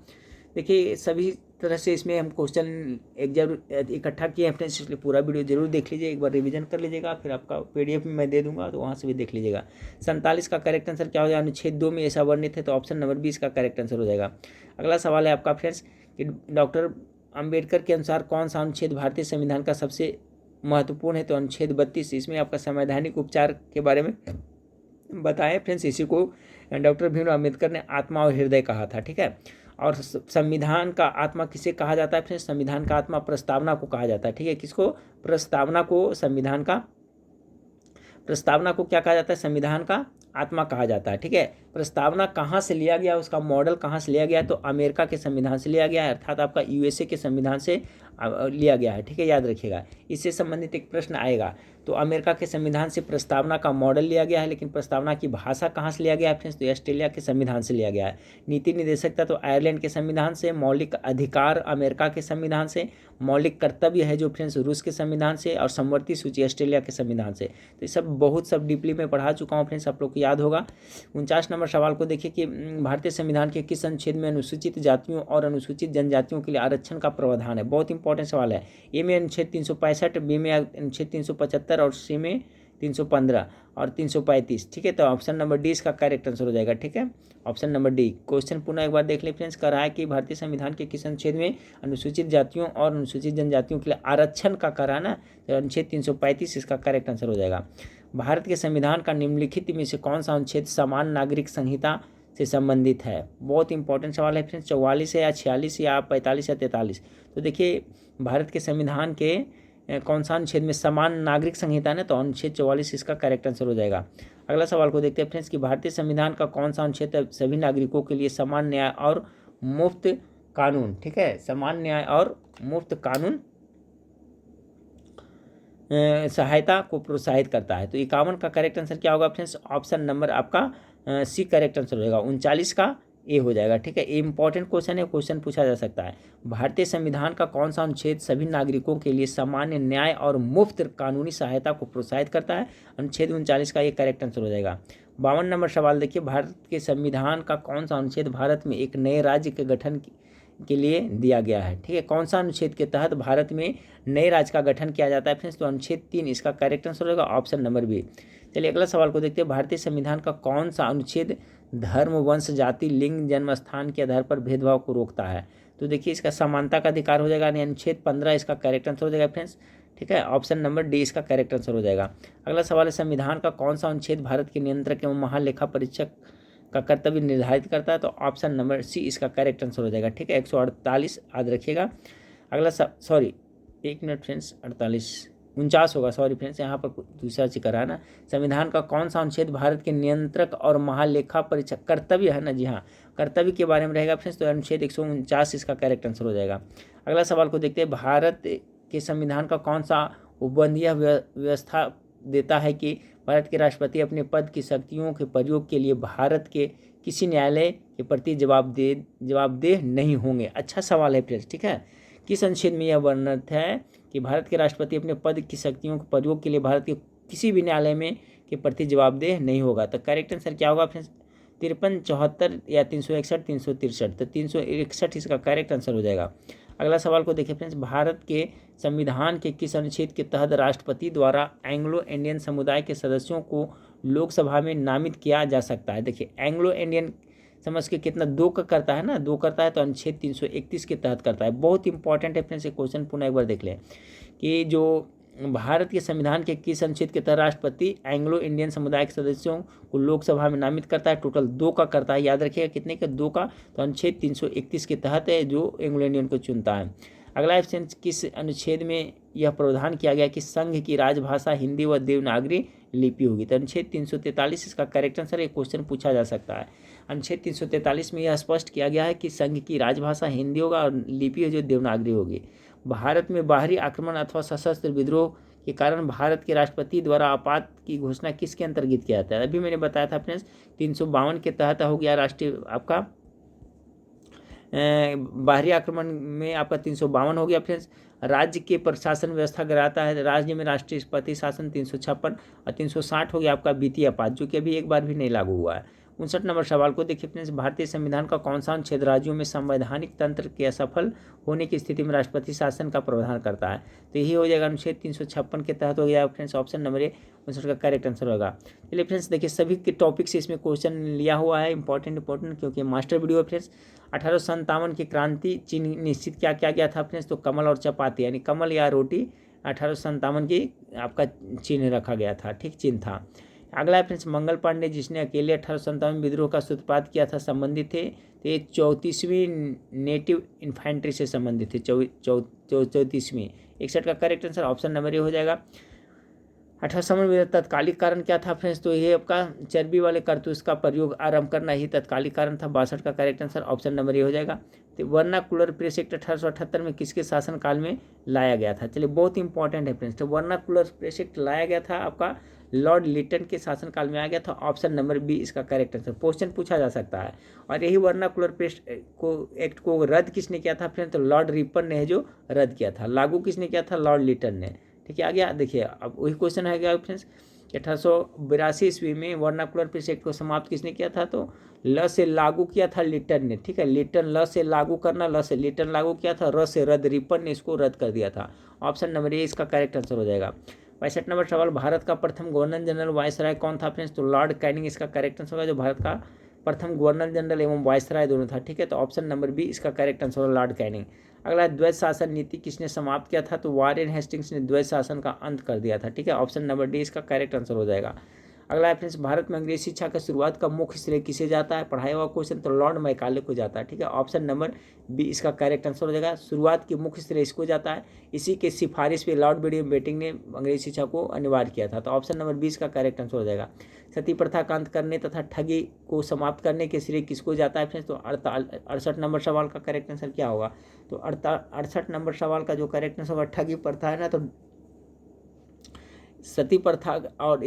देखिए सभी तरह से इसमें हम क्वेश्चन एक जरूर इकट्ठा किए हैं फ्रेंड्स, इसलिए पूरा वीडियो जरूर देख लीजिए, एक बार रिवीजन कर लीजिएगा, फिर आपका पीडीएफ में मैं दे दूंगा, तो वहाँ से भी देख लीजिएगा। 47 का करेक्ट आंसर क्या हो जाएगा, अनुच्छेद 2 में ऐसा वर्णित है, तो ऑप्शन नंबर 20 का करेक्ट आंसर हो जाएगा। अगला सवाल है आपका फ्रेंड्स कि डॉक्टर अम्बेडकर के अनुसार कौन सा अनुच्छेद भारतीय संविधान का सबसे महत्वपूर्ण है, तो अनुच्छेद 32। इसमें आपका संवैधानिक उपचार के बारे में बताएं फ्रेंड्स। इसी को डॉक्टर भीमराव अम्बेडकर ने आत्मा और हृदय कहा था, ठीक है। और संविधान का आत्मा किसे कहा जाता है फ्रेंड्स, संविधान का आत्मा प्रस्तावना को कहा जाता है, ठीक है। किसको, प्रस्तावना को, संविधान का प्रस्तावना को क्या कहा जाता है, संविधान का आत्मा कहा जाता है, ठीक है। प्रस्तावना कहाँ से लिया गया, उसका मॉडल कहाँ से लिया गया, तो अमेरिका के संविधान से लिया गया है, अर्थात आपका यूएसए के संविधान से लिया गया है, ठीक है, याद रखिएगा। इससे संबंधित एक प्रश्न आएगा। तो अमेरिका के संविधान से प्रस्तावना का मॉडल लिया गया है, लेकिन प्रस्तावना की भाषा कहाँ से लिया गया है फ्रेंड्स, तो ऑस्ट्रेलिया के संविधान से लिया गया है। नीति निर्देशकता तो आयरलैंड के संविधान से, मौलिक अधिकार अमेरिका के संविधान से, मौलिक कर्तव्य है जो फ्रेंड्स रूस के संविधान से, और समवर्ती सूची ऑस्ट्रेलिया के संविधान से। तो ये सब डीपली में पढ़ा चुका हूँ फ्रेंड्स, आप लोग को याद होगा। 49 नंबर सवाल को देखिए कि भारतीय संविधान के किस अनुच्छेद में अनुसूचित जातियों और अनुसूचित जनजातियों के लिए आरक्षण का प्रावधान है, बहुत इंपॉर्टेंट सवाल है। ए में अनुच्छेद 365, बी में अनुच्छेद 375 और सी में 315 और 335, ठीक है। तो ऑप्शन नंबर डी इसका करेक्ट आंसर हो जाएगा, ठीक है, ऑप्शन नंबर डी। क्वेश्चन पुनः एक बार देख ले फ्रेंड्स, कर रहा है कि भारतीय संविधान के किस अनुच्छेद में अनुसूचित जातियों और अनुसूचित जनजातियों के लिए आरक्षण का करा ना, तो अनुच्छेद 335 इसका करेक्ट आंसर हो जाएगा। भारत के संविधान का निम्नलिखित में से कौन सा अनुच्छेद समान नागरिक संहिता से संबंधित है? बहुत इंपॉर्टेंट सवाल है फ्रेंड्स, 44 है या 46 या 45 या 43। तो देखिए भारत के संविधान के कौन सा अनुच्छेद में समान नागरिक संहिता है, तो अनुच्छेद 44 इसका करेक्ट आंसर हो जाएगा। अगला सवाल को देखते हैं फ्रेंड्स कि भारतीय संविधान का कौन सा अनुच्छेद सभी नागरिकों के लिए समान न्याय और मुफ्त कानून, ठीक है, समान न्याय और मुफ्त कानून सहायता को प्रोत्साहित करता है। तो 51 का करेक्ट आंसर क्या होगा फ्रेंड्स? ऑप्शन नंबर आपका सी करेक्ट आंसर हो जाएगा। 39 का ए हो जाएगा, ठीक है। इंपॉर्टेंट क्वेश्चन है, क्वेश्चन पूछा जा सकता है। भारतीय संविधान का कौन सा अनुच्छेद सभी नागरिकों के लिए सामान्य न्याय और मुफ्त कानूनी सहायता को प्रोत्साहित करता है? अनुच्छेद 39 का ये करेक्ट आंसर हो जाएगा। 52 नंबर सवाल देखिए, भारत के संविधान का कौन सा अनुच्छेद भारत में एक नए राज्य के गठन के लिए दिया गया है, ठीक है। कौन सा अनुच्छेद के तहत भारत में नए राज्य का गठन किया जाता है फ्रेंड्स? तो अनुच्छेद 3 इसका करेक्ट आंसर होगा, ऑप्शन नंबर बी। चलिए अगला सवाल को देखते हैं, भारतीय संविधान का कौन सा अनुच्छेद धर्म, वंश, जाति, लिंग, जन्म स्थान के आधार पर भेदभाव को रोकता है? तो देखिए इसका समानता का अधिकार हो जाएगा, यानी अनुच्छेद 15 इसका करेक्ट आंसर हो जाएगा फ्रेंड्स, ठीक है, ऑप्शन नंबर डी इसका करेक्ट आंसर हो जाएगा। अगला सवाल है, संविधान का कौन सा अनुच्छेद भारत के नियंत्रक एवं महालेखा परीक्षक का कर्तव्य निर्धारित करता है? तो ऑप्शन नंबर सी इसका करेक्ट आंसर हो जाएगा, ठीक है, 148 याद रखिएगा। अगला सॉरी 1 मिनट फ्रेंड्स, 49 होगा, सॉरी फ्रेंड्स, यहाँ पर दूसरा चीज करा ना। संविधान का कौन सा अनुच्छेद भारत के नियंत्रक और महालेखा परीक्षक कर्तव्य है ना, जी हाँ, कर्तव्य के बारे में रहेगा फ्रेंड्स, तो अनुच्छेद 149 इसका करेक्ट आंसर हो जाएगा। अगला सवाल को देखते हैं, भारत के संविधान का कौन सा उपबंधीय व्यवस्था देता है कि भारत के राष्ट्रपति अपने पद की शक्तियों के प्रयोग के लिए भारत के किसी न्यायालय के प्रति जवाबदेह नहीं होंगे? अच्छा सवाल है फ्रेंड्स, ठीक है। किस अनुच्छेद में यह वर्णित है कि भारत के राष्ट्रपति अपने पद की शक्तियों के प्रयोग के लिए भारत के किसी भी न्यायालय में के प्रति जवाबदेह नहीं होगा? तो करेक्ट आंसर क्या होगा फ्रेंड्स? 53, 74 या 361, 363। तो 361 इसका करेक्ट आंसर हो जाएगा। अगला सवाल को देखिए फ्रेंड्स, भारत के संविधान के किस अनुच्छेद के तहत राष्ट्रपति द्वारा एंग्लो इंडियन समुदाय के सदस्यों को लोकसभा में नामित किया जा सकता है? देखिए एंग्लो इंडियन समझ के कितना 2 का करता है ना, 2 करता है, तो अनुच्छेद 331 के तहत करता है। बहुत इंपॉर्टेंट है फ्रेंड्स, ये क्वेश्चन पुनः एक बार देख लें कि जो भारत के संविधान के किस अनुच्छेद के तहत राष्ट्रपति एंग्लो इंडियन समुदाय के सदस्यों को लोकसभा में नामित करता है? टोटल 2 का करता है, याद रखिएगा कितने का? 2 का। तो अनुच्छेद 331 के तहत है जो एंग्लो इंडियन को चुनता है। अगला ऑप्शन, किस अनुच्छेद में यह प्रावधान किया गया कि संघ की राजभाषा हिंदी व देवनागरी लिपि होगी? तो अनुच्छेद 343 इसका करेक्ट आंसर, ये क्वेश्चन पूछा जा सकता है। अनुच्छेद 343 में यह स्पष्ट किया गया है कि संघ की राजभाषा हिंदी होगा और लिपि जो देवनागरी होगी। भारत में बाहरी आक्रमण अथवा सशस्त्र विद्रोह के कारण भारत के राष्ट्रपति द्वारा आपात की घोषणा किसके अंतर्गत किया जाता है? अभी मैंने बताया था फ्रेंड्स, 352 के तहत हो गया राष्ट्रीय आपका बाहरी आक्रमण में आपका 352 हो गया फ्रेंड्स। राज्य के प्रशासन व्यवस्था कराता है राज्य में राष्ट्रपति शासन 356 और 360 हो गया आपका वित्तीय आपात, जो कि अभी एक बार भी नहीं लागू हुआ है। 59 नंबर सवाल को देखिए फ्रेंड्स, भारतीय संविधान का कौन सा अनुच्छेद राज्यों में संवैधानिक तंत्र के असफल होने की स्थिति में राष्ट्रपति शासन का प्रावधान करता है? तो यही हो जाएगा अनुच्छेद 356 के तहत हो गया फ्रेंड्स, ऑप्शन नंबर ए 59 का करेक्ट आंसर होगा। चलिए फ्रेंड्स देखिए, सभी के टॉपिक से इसमें क्वेश्चन लिया हुआ है इंपॉर्टेंट क्योंकि मास्टर वीडियो है फ्रेंड्स। 1857 की क्रांति चिन्ह निश्चित क्या किया गया था फ्रेंड्स? तो कमल और चपाती, यानी कमल या रोटी 1857 की आपका चिन्ह रखा गया था, ठीक, चिन्ह था। अगला है फ्रेंड्स, मंगल पांडे जिसने अकेले 1857 विद्रोह का सूत्रपात किया था, संबंधित थे? तो ये 34वीं नेटिव इन्फेंट्री से संबंधित थे, 34वीं। 61 का करेक्ट आंसर ऑप्शन नंबर ए हो जाएगा। 1857 तत्कालिक कारण क्या था फ्रेंड्स? तो ये आपका चर्बी वाले कारतूस का प्रयोग आरंभ करना ही तत्कालिक कारण था। 62 का करेक्ट आंसर ऑप्शन नंबर ए हो जाएगा। तो वर्नाकुलर प्रेस एक्ट 1878 में किसके शासनकाल में लाया गया था? चलिए बहुत इंपॉर्टेंट है फ्रेंड्स, तो वर्नाकुलर प्रेस एक्ट लाया गया था आपका लॉर्ड लिटन के शासनकाल में आ गया था, ऑप्शन नंबर बी इसका करेक्ट आंसर। क्वेश्चन पूछा जा सकता है। और यही वर्नाकुलर प्रेस एक्ट को रद्द किसने किया था फ्रेंड्स? तो लॉर्ड रिपन ने जो रद्द किया था। लागू किसने किया था? लॉर्ड लिटन ने, ठीक है। आ गया, देखिए अब वही क्वेश्चन है गया फ्रेंड्स, 1882 ईस्वी में वर्नाकुलर प्रेस एक्ट को समाप्त किसने किया था? तो ल से लागू किया था लिटन ने, ठीक है। लिटन, ल से लागू करना, ल से लिटन लागू किया था, र से रद्द रिपन ने इसको रद्द कर दिया था। ऑप्शन नंबर ए इसका करेक्ट आंसर हो जाएगा। 65 नंबर सवाल, भारत का प्रथम गवर्नर जनरल वायसराय कौन था फ्रेंड्स? तो लॉर्ड कैनिंग इसका करेक्ट आंसर होगा, जो भारत का प्रथम गवर्नर जनरल एवं वायसराय दोनों था। ठीक है, तो ऑप्शन नंबर बी इसका करेक्ट आंसर होगा, लॉर्ड कैनिंग। अगला द्वैध शासन नीति किसने समाप्त किया था? तो वारेन हेस्टिंग्स ने द्वैध शासन का अंत कर दिया था। ठीक है, ऑप्शन नंबर डी इसका करेक्ट आंसर हो जाएगा। अगला है फ्रेंड्स, भारत में अंग्रेजी शिक्षा की शुरुआत का मुख्य श्रेय किसे जाता है? पढ़ाया हुआ क्वेश्चन, तो लॉर्ड मैकाले को जाता है। ठीक है, ऑप्शन नंबर बी इसका करेक्ट आंसर हो जाएगा, शुरुआत की मुख्य श्रेय इसको जाता है। इसी के सिफारिश पे लॉर्ड बेटिंग ने अंग्रेजी शिक्षा को अनिवार्य किया था। तो ऑप्शन नंबर बी इसका करेक्ट आंसर हो जाएगा। सती प्रथा का अंत करने तथा ठगी को समाप्त करने के श्रेय किसको जाता है फ्रेंड्स? तो 68 नंबर सवाल का करेक्ट आंसर क्या होगा? तो 68 नंबर सवाल का जो करेक्ट आंसर होगा, ठगी प्रथा है ना, तो सती प्रथा और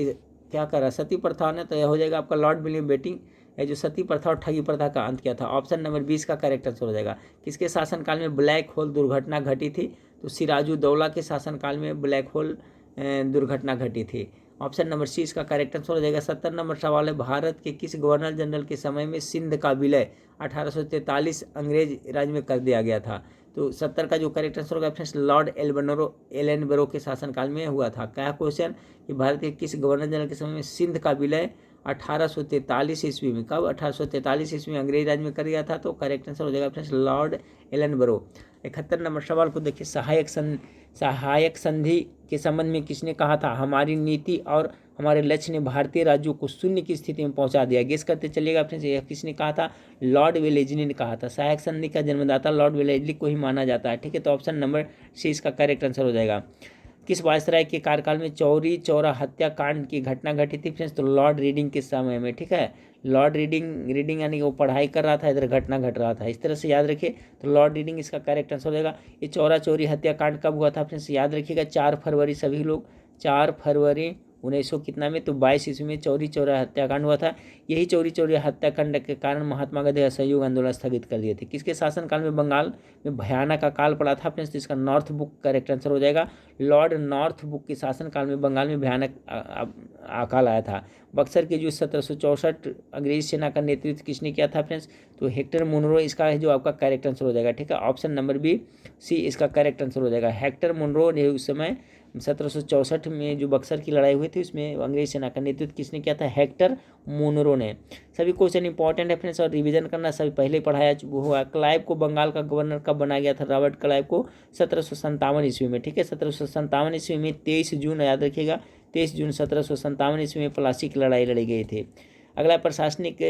क्या कर रहा है, सती प्रथा ने, तो यह हो जाएगा आपका लॉर्ड विलियम बेटिंग है जो सती प्रथा और ठगी प्रथा का अंत किया था। ऑप्शन नंबर 20 का करेक्ट आंसर हो जाएगा। किसके शासनकाल में ब्लैक होल दुर्घटना घटी थी? तो सिराजुद्दौला के शासनकाल में ब्लैक होल दुर्घटना घटी थी। ऑप्शन नंबर सी इसका करेक्ट आंसर हो जाएगा। 70 नंबर सवाल है, भारत के किस गवर्नर जनरल के समय में सिंध का विलय 1843 अंग्रेज राज्य में कर दिया गया था? तो 70 का जो करेक्ट आंसर होगा फ्रेंड्स, लॉर्ड एलनबरो के शासनकाल में हुआ था। क्या क्वेश्चन कि भारत के किस गवर्नर जनरल के समय में सिंध का विलय 1843 ईस्वी में, कब? 1843 ईस्वी में अंग्रेज राज्य में कर दिया था। तो करेक्ट आंसर हो जाएगा फ्रेंड्स, लॉर्ड एलनबरो। 71 नंबर सवाल को देखिए, सहायक संधि के संबंध में किसने कहा था? हमारी नीति और हमारे लक्ष्य ने भारतीय राज्यों को शून्य की स्थिति में पहुंचा दिया। गेस करते चलिएगा फ्रेंड्स, यह किसने कहा था? लॉर्ड वेलेस्ली ने कहा था। सहायक संधि का जन्मदाता लॉर्ड वेलेस्ली को ही माना जाता है। ठीक है, तो ऑप्शन नंबर सी इसका करेक्ट आंसर हो जाएगा। किस वायसराय के कार्यकाल में चौरी चौरा हत्याकांड की घटना घटी थी फ्रेंड्स? तो लॉर्ड रीडिंग के समय में। ठीक है, लॉर्ड रीडिंग यानी कि वो पढ़ाई कर रहा था, इधर घटना घट रहा था, इस तरह से याद रखिए। तो लॉर्ड रीडिंग इसका करेक्ट आंसर हो जाएगा। ये चौरा चौरी हत्याकांड कब हुआ था फ्रेंड्स? याद रखिएगा 4 फरवरी, सभी लोग 4 फरवरी 1900 कितना में, तो 22 ईस्वी में चौरी चौरा हत्याकांड हुआ था। यही चौरी चौरा हत्याकांड के कारण महात्मा गांधी असहयोग आंदोलन स्थगित कर दिए थे। किसके शासनकाल में बंगाल में भयानक अकाल पड़ा था फ्रेंड्स? तो इसका नॉर्थ बुक करेक्ट आंसर हो जाएगा। लॉर्ड नॉर्थ बुक के शासनकाल में बंगाल में भयानक अकाल आया था। बक्सर के जो 1764 अंग्रेजी सेना का नेतृत्व किसने किया था फ्रेंड्स? तो हेक्टर मुनरो इसका है जो आपका करेक्ट आंसर हो जाएगा। ठीक है, ऑप्शन नंबर बी सी इसका करेक्ट आंसर हो जाएगा। हेक्टर मुनरो ने उस समय 1764 में जो बक्सर की लड़ाई हुई थी उसमें अंग्रेज सेना का नेतृत्व किसने किया था? हेक्टर मुनरो ने। सभी क्वेश्चन इंपॉर्टेंट है फ्रेंड्स और रिवीजन करना सभी पहले पढ़ाया हुआ। क्लाइव को बंगाल का गवर्नर कब बनाया गया था? रॉबर्ट क्लाइव को 1757 ईस्वी में। ठीक है, 1757 ईस्वी में 23 जून, याद रखिएगा 23 जून 1757 ईस्वी में प्लासी की लड़ाई लड़ी गई थी। अगला, प्रशासनिक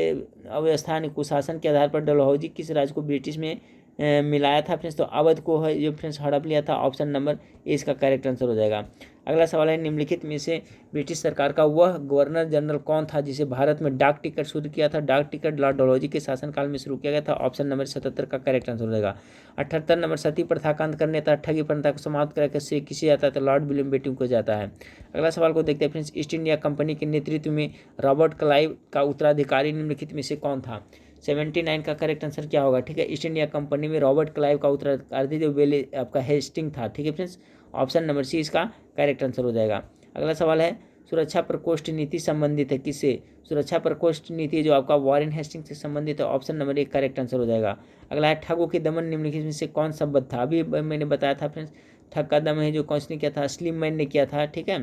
अव्यवस्था कुशासन के आधार पर डलहौजी किस राज्य को ब्रिटिश में मिलाया था फ्रेंड्स? तो अवध को है जो फ्रेंड्स हड़प लिया था। ऑप्शन नंबर ए इसका करेक्ट आंसर हो जाएगा। अगला सवाल है, निम्नलिखित में से ब्रिटिश सरकार का वह गवर्नर जनरल कौन था जिसे भारत में डाक टिकट शुरू किया था? डाक टिकट लॉर्ड डलहौजी के शासनकाल में शुरू किया गया था। ऑप्शन नंबर 77 का करेक्ट आंसर हो जाएगा। 78 नंबर, सती प्रथा का अंत करने तथा ठगी प्रथा को समाप्त करके से किसे जाता है? तो लॉर्ड विलियम बेटिंग को जाता है। अगला सवाल को देखते हैं फ्रेंड्स, ईस्ट इंडिया कंपनी के नेतृत्व में रॉबर्ट क्लाइव का उत्तराधिकारी निम्नलिखित में से कौन था? 79 का करेक्ट आंसर क्या होगा? ठीक है, ईस्ट इंडिया कंपनी में रॉबर्ट क्लाइव का उत्तराधिकारी जो वेले आपका हेस्टिंग था। ठीक है फ्रेंड्स, ऑप्शन नंबर सी इसका करेक्ट आंसर हो जाएगा। अगला सवाल है, सुरक्षा प्रकोष्ठ नीति संबंधित है किससे? सुरक्षा प्रकोष्ठ नीति जो आपका वारेन हेस्टिंग से संबंधित है। ऑप्शन नंबर एक करेक्ट आंसर हो जाएगा। अगला है, ठगों के दमन निम्नलिखित में से कौन शब्द था? अभी मैंने बताया था फ्रेंड्स, ठग का दमन है जो कौन ने किया था? स्लिममैन ने किया था। ठीक है,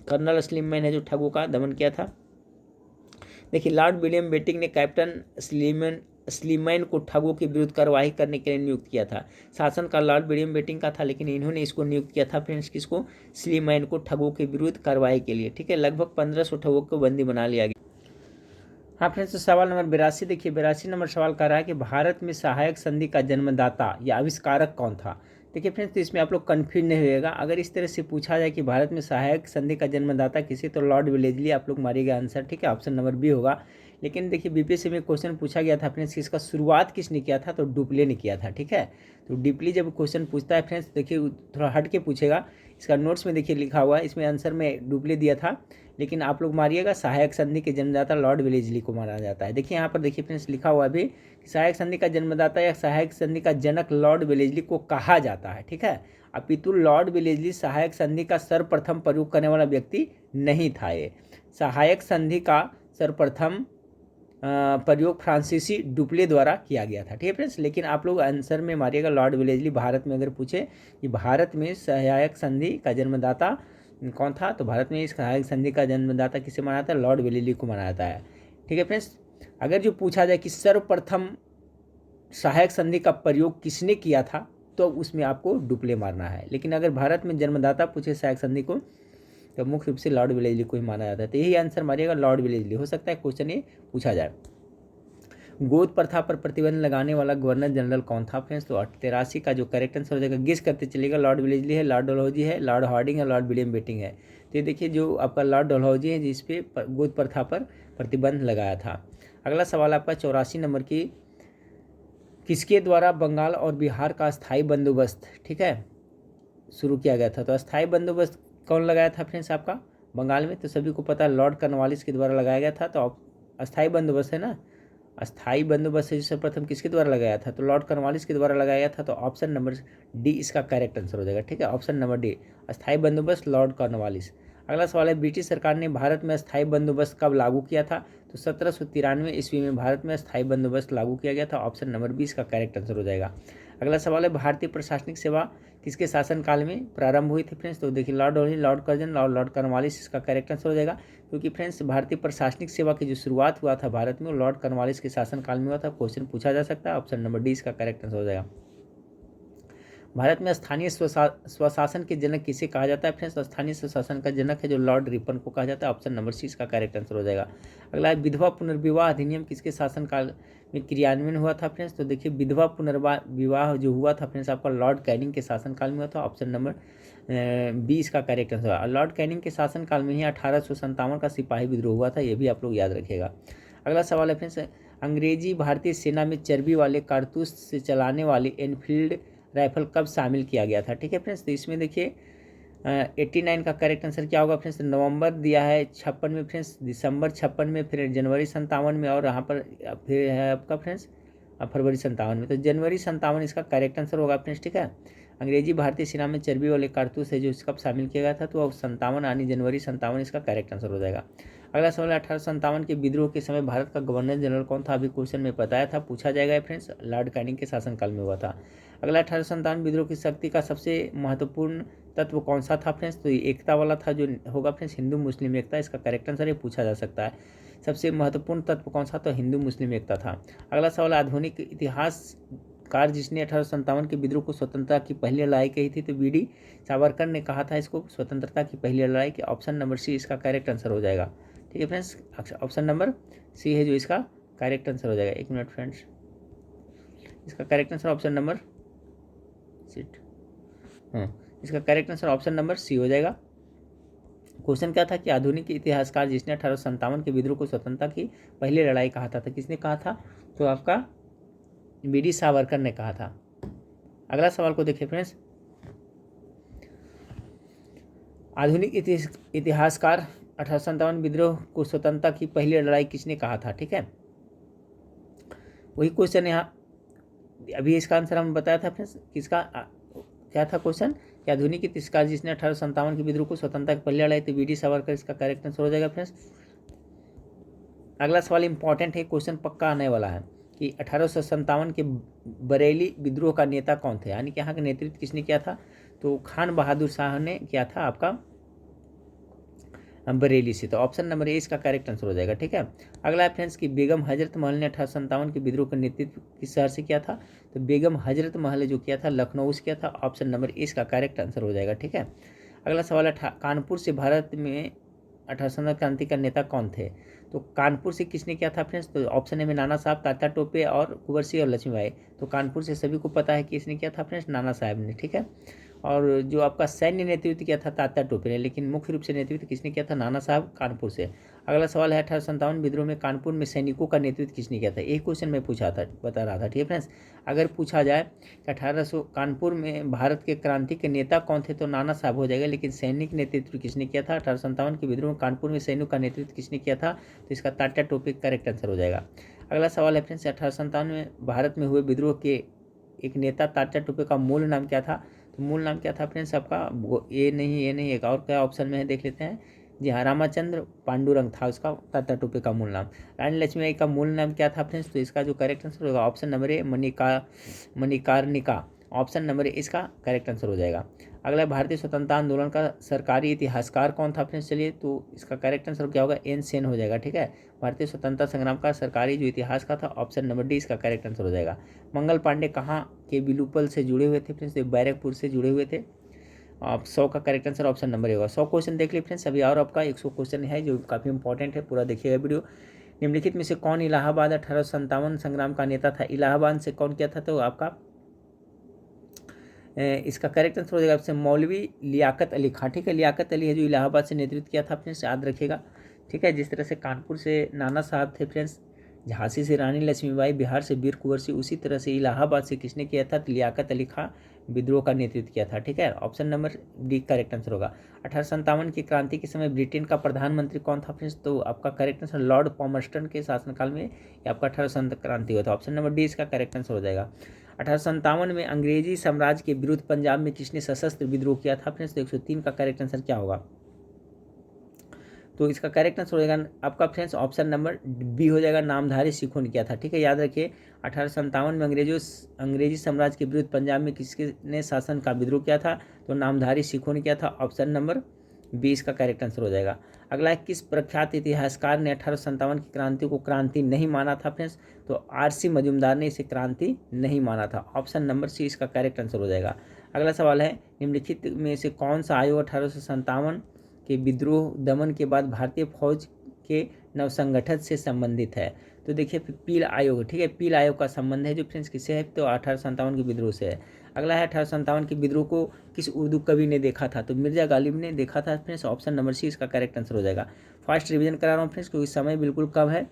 कर्नल स्लिममैन है जो ठगों का दमन किया था। देखिए, लॉर्ड विलियम बेटिंग ने कैप्टन स्लीमैन को ठगों के विरुद्ध कार्रवाई करने के लिए नियुक्त किया था। शासन का लॉर्ड विलियम बेटिंग का था, लेकिन इन्होंने इसको नियुक्त किया था फ्रेंड्स, किसको? स्लीमैन को ठगों के विरुद्ध कार्रवाई के लिए। ठीक है, लगभग 1500 ठगों को बंदी बना लिया गया। हाँ फ्रेंड्स, तो सवाल नंबर 82 देखिए, 82 नंबर सवाल कर रहा है कि भारत में सहायक संधि का जन्मदाता या आविष्कारक कौन था? देखिए फ्रेंड्स, तो इसमें आप लोग कन्फ्यूज नहीं होइएगा। अगर इस तरह से पूछा जाए कि भारत में सहायक संधि का जन्मदाता किसी, तो लॉर्ड वेलेस्ली आप लोग मारिएगा आंसर। ठीक है, ऑप्शन नंबर बी होगा। लेकिन देखिए, बीपीएससी में क्वेश्चन पूछा गया था फ्रेंड्स, इसका शुरुआत किसने किया था? तो डुप्ले ने किया था। ठीक है, तो डुप्ले जब क्वेश्चन पूछता है फ्रेंड्स, देखिए थोड़ा हट के पूछेगा। इसका नोट्स में देखिए लिखा हुआ है, इसमें आंसर में डुप्ले दिया था, लेकिन आप लोग मारिएगा सहायक संधि के जन्मदाता लॉर्ड वेलेस्ली को माना जाता है। देखिए यहाँ पर देखिए फ्रेंड्स लिखा हुआ भी, सहायक संधि का जन्मदाता या सहायक संधि का जनक लॉर्ड वेलेस्ली को कहा जाता है। ठीक है, अपितु लॉर्ड वेलेस्ली सहायक संधि का सर्वप्रथम प्रयोग करने वाला व्यक्ति नहीं था। ये सहायक संधि का सर्वप्रथम प्रयोग फ्रांसीसी डुप्ले द्वारा किया गया था। ठीक है फ्रेंड्स, लेकिन आप लोग आंसर में मारिएगा लॉर्ड वेलेस्ली। भारत में अगर पूछे कि भारत में सहायक संधि का जन्मदाता कौन था? तो भारत में इस सहायक संधि का जन्मदाता किसे माना जाता है? लॉर्ड वेलेस्ली को माना जाता है। ठीक है फ्रेंड्स, अगर जो पूछा जाए कि सर्वप्रथम सहायक संधि का प्रयोग किसने किया था, तो उसमें आपको डुप्ले मारना है। लेकिन अगर भारत में जन्मदाता पूछे सहायक संधि को, तो मुख्य रूप से लॉर्ड वेलेस्ली को ही माना जाता है। तो यही आंसर मारिएगा, लॉर्ड वेलेस्ली। हो सकता है क्वेश्चन ये पूछा जाए। गोद प्रथा पर प्रतिबंध लगाने वाला गवर्नर जनरल कौन था फ्रेंड्स? तो 83 का जो करेक्ट आंसर हो जाएगा, गेस करते चलिएगा, लॉर्ड वेलेस्ली है, लॉर्ड डलहौजी है, लॉर्ड हार्डिंग है, लॉर्ड विलियम बेंटिंक है। तो ये देखिए जो आपका लॉर्ड डलहौजी है जिसपे गोद प्रथा पर प्रतिबंध लगाया था। अगला सवाल आपका 84 नंबर की, किसके द्वारा बंगाल और बिहार का अस्थायी बंदोबस्त, ठीक है, शुरू किया गया था? तो अस्थायी बंदोबस्त कौन लगाया था फ्रेंड्स आपका बंगाल में? तो सभी को पता है लॉर्ड कॉर्नवालिस के द्वारा लगाया गया था। तो अस्थायी बंदोबस्त है ना, अस्थायी बंदोबस्त है, सर्वप्रथम किसके द्वारा लगाया था? तो लॉर्ड कॉर्नवालिस के द्वारा लगाया गया था। तो ऑप्शन नंबर डी इसका करेक्ट आंसर हो जाएगा। ठीक है, ऑप्शन नंबर डी, अस्थायी बंदोबस्त लॉर्ड कॉर्नवालिस। अगला सवाल है, ब्रिटिश सरकार ने भारत में अस्थायी बंदोबस्त कब लागू किया था? तो 1793 ईस्वी में भारत में अस्थायी बंदोबस्त लागू किया गया था। ऑप्शन नंबर 20 का करेक्ट आंसर हो जाएगा। अगला सवाल है, भारतीय प्रशासनिक सेवा किसके शासनकाल में प्रारंभ हुई थी फ्रेंड्स? तो देखिए लॉर्ड ओलिन, लॉर्ड कर्जन और लॉर्ड कॉर्नवालिस इसका करेक्ट आंसर हो जाएगा। क्योंकि फ्रेंड्स भारतीय प्रशासनिक सेवा की जो शुरुआत हुआ था भारत में, वो लॉर्ड कॉर्नवालिस के शासनकाल में हुआ था। क्वेश्चन पूछा जा सकता है, ऑप्शन नंबर डी इसका करेक्ट आंसर हो जाएगा। भारत में स्थानीय स्वशासन के जनक किसे कहा जाता है फ्रेंड्स? तो स्थानीय स्वशासन का जनक है जो लॉर्ड रिपन को कहा जाता है। ऑप्शन नंबर सी इसका करेक्ट आंसर हो जाएगा। अगला है, विधवा पुनर्विवाह अधिनियम किसके शासनकाल में क्रियान्वयन हुआ था फ्रेंड्स? तो देखिए विधवा पुनर्विवाह जो हुआ था फ्रेंड्स आपका लॉर्ड कैनिंग के शासनकाल में हुआ था। ऑप्शन नंबर बी इसका करेक्ट आंसर है। लॉर्ड कैनिंग के शासनकाल में ही 1857 का सिपाही विद्रोह हुआ था, ये भी आप लोग याद रखिएगा। अगला सवाल है फ्रेंड्स, अंग्रेजी भारतीय सेना में चर्बी वाले कारतूस से चलाने वाली एनफील्ड राइफल कब शामिल किया गया था? ठीक है फ्रेंड्स, तो इसमें देखिए 89 का करेक्ट आंसर क्या होगा फ्रेंड्स? नवंबर दिया है 56 में फ्रेंड्स, दिसंबर 56 में, फिर जनवरी 57 में, और यहाँ पर फिर है आपका फ्रेंड्स फरवरी 57 में। तो जनवरी 57 इसका करेक्ट आंसर होगा फ्रेंड्स। ठीक है, अंग्रेजी भारतीय सेना में चर्बी वाले कारतूस है जो कब शामिल किया गया था? तो 57 यानी जनवरी 57 इसका करेक्ट आंसर हो जाएगा। अगला सवाल 1857 के विद्रोह के समय भारत का गवर्नर जनरल कौन था? अभी क्वेश्चन में बताया था, पूछा जाएगा फ्रेंड्स, लॉर्ड कैनिंग के शासनकाल में हुआ था। अगला 1857 विद्रोह की शक्ति का सबसे महत्वपूर्ण तत्व कौन सा था फ्रेंड्स? तो ये एकता वाला था जो होगा फ्रेंड्स, हिंदू मुस्लिम एकता, इसका करेक्ट आंसर ये पूछा जा सकता है। सबसे महत्वपूर्ण तत्व कौन सा? तो हिंदू मुस्लिम एकता था। अगला सवाल, आधुनिक इतिहासकार जिसने 1857 के विद्रोह को स्वतंत्रता की पहली लड़ाई कही थी? तो बीडी सावरकर ने कहा था इसको स्वतंत्रता की पहली लड़ाई की। ऑप्शन नंबर सी इसका करेक्ट आंसर हो जाएगा। ठीक है फ्रेंड्स, ऑप्शन नंबर सी है जो इसका करेक्ट आंसर हो जाएगा। एक मिनट फ्रेंड्स, इसका करेक्ट आंसर ऑप्शन नंबर इसका correct answer option number C हो जाएगा। क्वेश्चन क्या था कि आधुनिक इतिहासकार जिसने 1857 के विद्रोह को स्वतंत्रता की पहली लड़ाई कहा था, तो किसने कहा था? तो आपका बीडी सावरकर ने कहा था। अगला सवाल को देखिए फ्रेंड्स, आधुनिक इतिहासकार 1857 विद्रोह को स्वतंत्रता की पहली लड़ाई किसने कहा था? ठीक है, वही क्वेश्चन यहाँ अभी इसका आंसर हम बताया था फ्रेंड्स, किसका क्या था क्वेश्चन कि आधुनिक इतिहासकार जिसने 1857 के विद्रोह को स्वतंत्रता की पहली लड़ाई, तो बीडी सावरकर इसका करेक्ट आंसर हो जाएगा फ्रेंड्स। अगला सवाल इंपॉर्टेंट है, क्वेश्चन पक्का आने वाला है कि 1857 के बरेली विद्रोह का नेता कौन थे, यानी कि यहाँ का नेतृत्व किसने किया था? तो खान बहादुर शाह ने किया था आपका बरेली से। तो ऑप्शन नंबर ए इसका करेक्ट आंसर हो जाएगा। ठीक है, अगला है फ्रेंड्स कि बेगम हजरत महल ने 1857 के विद्रोह का नेतृत्व किस शहर से किया था? तो बेगम हजरत महल जो किया था लखनऊ से किया था। ऑप्शन नंबर ए इसका करेक्ट आंसर हो जाएगा। ठीक है, अगला सवाल है कानपुर से भारत में 1857 क्रांति का नेता कौन थे? तो कानपुर से किसने किया था फ्रेंड्स? तो ऑप्शन ए में नाना साहब, तात्या टोपे और कुंवर सिंह और लक्ष्मीबाई। तो कानपुर से सभी को पता है कि इसने किया था फ्रेंड्स, नाना साहब ने। ठीक है, और जो आपका सैन्य नेतृत्व किया था तात्या टोपे ने, लेकिन मुख्य रूप से नेतृत्व किसने किया था? नाना साहब कानपुर से। अगला सवाल है 1857 विद्रोह में कानपुर में सैनिकों का नेतृत्व किसने किया था? एक क्वेश्चन में पूछा था, बता रहा था। ठीक है फ्रेंड्स, अगर पूछा जाए कि 1800 कानपुर में भारत के क्रांति के नेता कौन थे, तो नाना साहब हो जाएगा, लेकिन सैनिक नेतृत्व किसने किया था? 1857 के विद्रोह में कानपुर में सैनिकों का नेतृत्व किसने किया था? तो इसका तात्या टोपे करेक्ट आंसर हो जाएगा। अगला सवाल है फ्रेंड्स, 1857 में भारत में हुए विद्रोह के एक नेता तात्या टोपे का मूल नाम क्या था? तो मूल नाम क्या था फ्रेंड्स आपका? ये नहीं एक और क्या ऑप्शन में है, देख लेते हैं। जी हाँ, रामाचंद्र पांडुरंग था उसका तात्या टोपे का मूल नाम। रानी लक्ष्मीबाई का मूल नाम क्या था फ्रेंड्स? तो इसका जो करेक्ट आंसर होगा option number A Manikarnika. Option number A इसका करेक्ट आंसर हो जाएगा। अगला भारतीय स्वतंत्रता आंदोलन का सरकारी इतिहासकार कौन था फ्रेंड्स? चलिए तो इसका करेक्ट आंसर क्या होगा? एन सेन हो जाएगा। ठीक है, भारतीय स्वतंत्रता संग्राम का सरकारी जो इतिहास का था, ऑप्शन नंबर डी इसका करेक्ट आंसर हो जाएगा। मंगल पांडे कहाँ के विलुपल से जुड़े हुए थे फ्रेंड्स? बैरकपुर से जुड़े हुए थे। आप 100 का करेक्ट आंसर ऑप्शन नंबर ए होगा। 100 क्वेश्चन देख लीजिए फ्रेंड्स, अभी और आपका 100 क्वेश्चन है जो काफ़ी इंपॉर्टेंट है, पूरा देखिएगा वीडियो। निम्नलिखित में से कौन इलाहाबाद 1857 संग्राम का नेता था? इलाहाबाद से कौन किया था? तो आपका इसका करेक्ट आंसर हो जाएगा आपसे मौलवी लियाकत अली खां। ठीक है, लियाकत अली है जो इलाहाबाद से नेतृत्व किया था फ्रेंड्स, याद रखिएगा। ठीक है, जिस तरह से कानपुर से नाना साहब थे फ्रेंड्स, झांसी से रानी लक्ष्मीबाई, बिहार से वीर कुंवर सिंह, उसी तरह से इलाहाबाद से किसने किया था? तो लियाकत अली खां विद्रोह का नेतृत्व किया था। ठीक है, option number D correct answer होगा। 1857 की क्रांति के समय ब्रिटेन का प्रधानमंत्री कौन था फ्रेंड्स? तो आपका करेक्ट आंसर लॉर्ड पॉमर्स्टन के शासनकाल में ये आपका 1857 क्रांति हुआ था। ऑप्शन नंबर डी इसका करेक्ट आंसर हो जाएगा। 1857 में अंग्रेजी साम्राज्य के विरुद्ध पंजाब में किसने सशस्त्र विद्रोह किया था फ्रेंड्स? तो 103 का करेक्ट आंसर क्या होगा? तो इसका करेक्ट आंसर हो जाएगा आपका फ्रेंड्स ऑप्शन नंबर बी हो जाएगा, नामधारी सिखों ने किया था। ठीक है, याद रखिए 1857 में अंग्रेजी साम्राज्य के विरुद्ध पंजाब में किसने शासन का विद्रोह किया था? तो नामधारी सिखों ने किया था। ऑप्शन नंबर 20 का करेक्ट आंसर हो जाएगा। अगला है, किस प्रख्यात इतिहासकार ने 1857 की क्रांति को क्रांति नहीं माना था फ्रेंड्स? तो आरसी मजूमदार ने इसे क्रांति नहीं माना था। ऑप्शन नंबर सी इसका करेक्ट आंसर हो जाएगा। अगला सवाल है, निम्नलिखित में से कौन सा आयोग 1857 के विद्रोह दमन के बाद भारतीय फौज के नवसंगठन से संबंधित है? तो देखिए पील आयोग। ठीक है, पील आयोग का संबंध है जो फ्रेंड्स किससे है? तो 1857 के विद्रोह से है। अगला है, 1857 के विद्रोह को किस उर्दू कवि ने देखा था? तो मिर्जा गालिब ने देखा था फ्रेंड्स। ऑप्शन नंबर सी इसका करेक्ट आंसर हो जाएगा। फास्ट रिवीजन करा रहा हूँ फ्रेंड्स क्योंकि समय बिल्कुल कम है।